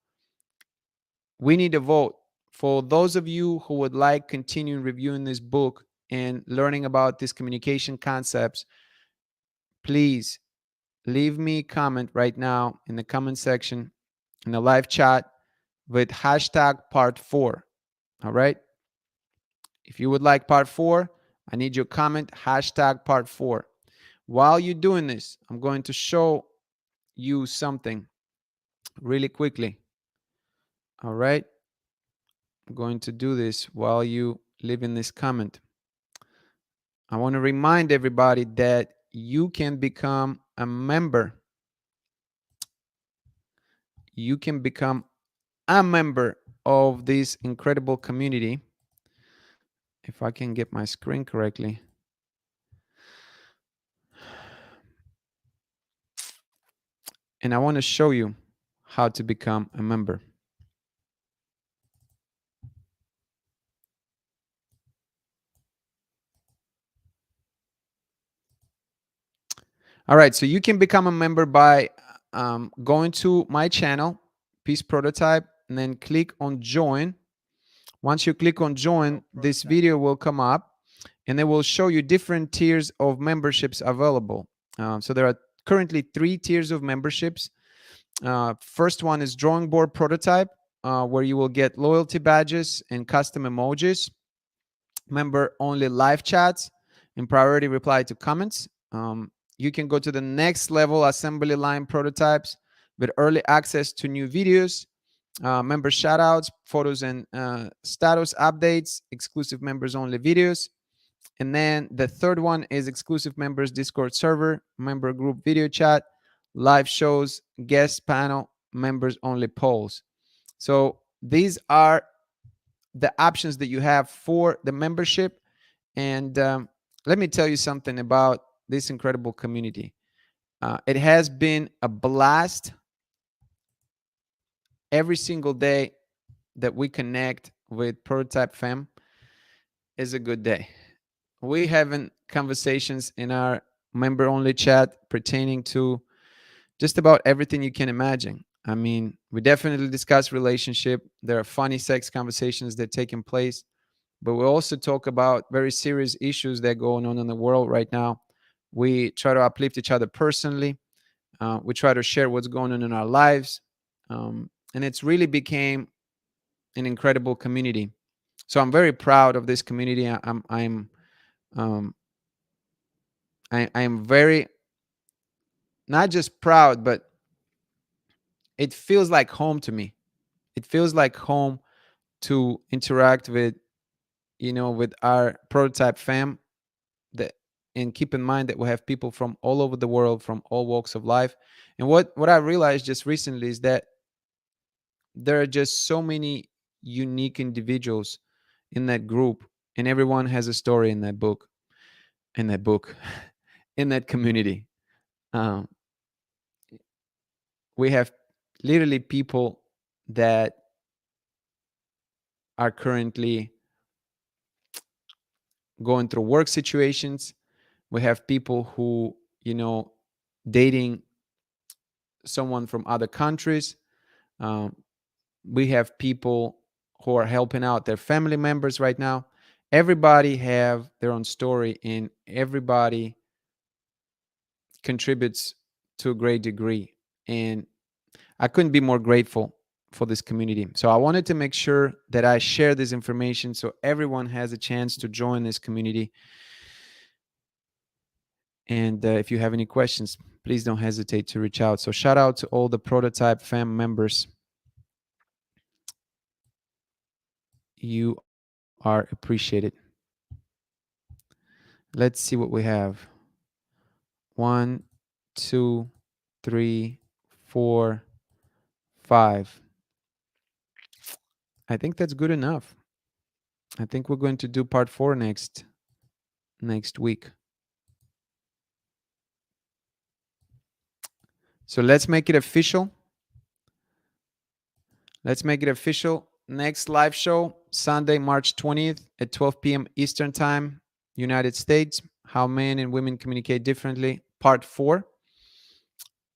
We need a vote. For those of you who would like continuing reviewing this book and learning about these communication concepts, please leave me a comment right now in the comment section in the live chat with hashtag part 4. All right. If you would like part 4, I need your comment hashtag part 4. While you're doing this, I'm going to show you something really quickly. All right. I'm going to do this while you leave in this comment. I want to remind everybody that you can become a member. You can become a member of this incredible community. If I can get my screen correctly. And I want to show you how to become a member. All right, so you can become a member by going to my channel, Peace Prototype, and then click on join. Once you click on join, this video will come up and it will show you different tiers of memberships available. So there are currently 3 tiers of memberships. First one is Drawing Board Prototype, where you will get loyalty badges and custom emojis, member only live chats, and priority reply to comments. You can go to the next level, assembly line prototypes, with early access to new videos, member shoutouts, photos, and status updates, exclusive members only videos. And then the third one is exclusive members Discord server, member group video chat, live shows, guest panel, members only polls. So these are the options that you have for the membership. And let me tell you something about this incredible community. It has been a blast. Every single day that we connect with Prototype Fam is a good day. We having conversations in our member only chat pertaining to just about everything you can imagine. I mean, we definitely discuss relationship. There are funny sex conversations that are taking place, but we also talk about very serious issues that are going on in the world right now. We try to uplift each other personally. We try to share what's going on in our lives, and it's really became an incredible community. So I'm very proud of this community. Um, I am very not just proud, but it feels like home to me. It feels like home to interact with, with our prototype fam that, and keep in mind that we have people from all over the world, from all walks of life. And what I realized just recently is that there are just so many unique individuals in that group, and everyone has a story in that book, in that book, in that community. Um, we have literally people that are currently going through work situations. We have people who, dating someone from other countries. Um, we have people who are helping out their family members right now. Everybody have their own story, and everybody contributes to a great degree. And I couldn't be more grateful for this community. So I wanted to make sure that I share this information so everyone has a chance to join this community. And if you have any questions, please don't hesitate to reach out. So shout out to all the Prototype fam members. You are appreciated. Let's see what we have. 1, 2, 3, 4, 5. I think that's good enough. I think we're going to do part 4 next week. So let's make it official. Let's make it official. Next live show, Sunday, March 20th at 12 p.m. Eastern Time, United States. How men and women communicate differently, part 4.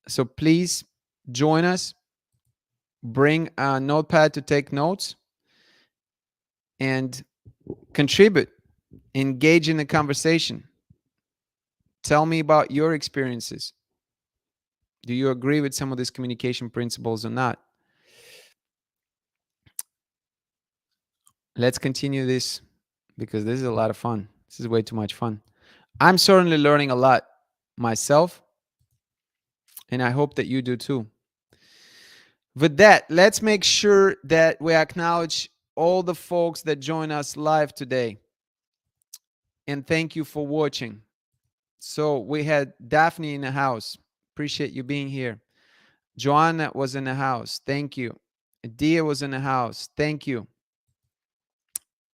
So please join us. Bring a notepad to take notes and contribute. Engage in the conversation. Tell me about your experiences. Do you agree with some of these communication principles or not? Let's continue this because this is a lot of fun. This is way too much fun. I'm certainly learning a lot myself, and I hope that you do too. With that, let's make sure that we acknowledge all the folks that join us live today. And thank you for watching. So we had Daphne in the house. Appreciate you being here. Joanna was in the house. Thank you. Dia was in the house. Thank you.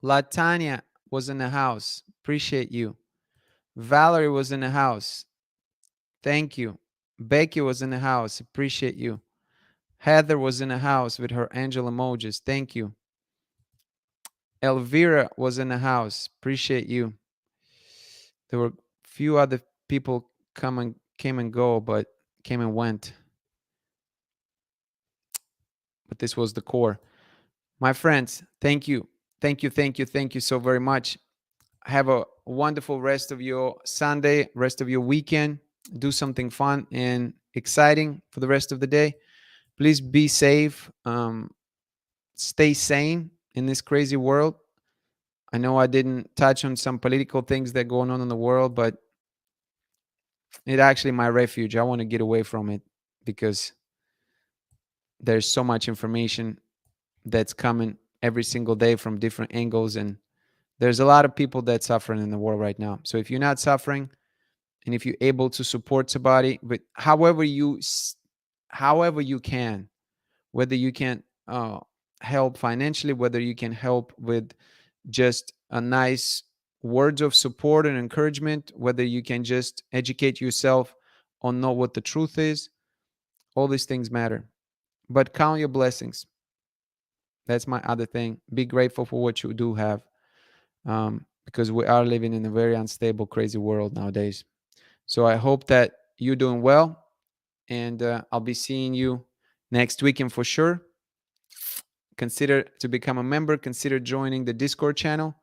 Latanya was in the house. Appreciate you. Valerie was in the house. Thank you. Becky was in the house. Appreciate you. Heather was in the house with her angel emojis. Thank you. Elvira was in the house. Appreciate you. There were a few other people came and go, but came and went. But this was the core. My friends, thank you. Thank you, thank you, thank you so very much. Have a wonderful rest of your Sunday, rest of your weekend. Do something fun and exciting for the rest of the day. Please be safe. Stay sane in this crazy world. I know I didn't touch on some political things that are going on in the world, but it's actually my refuge. I want to get away from it because there's so much information that's coming every single day from different angles, and there's a lot of people that's suffering in the world right now. So if you're not suffering, and if you're able to support somebody, but however you can, whether you can help financially, whether you can help with just a nice words of support and encouragement, whether you can just educate yourself on know what the truth is, all these things matter. But count your blessings. That's my other thing. Be grateful for what you do have, because we are living in a very unstable, crazy world nowadays. So I hope that you're doing well, and I'll be seeing you next weekend for sure. Consider to become a member. Consider joining the Discord channel,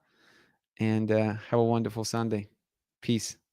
and have a wonderful Sunday. Peace.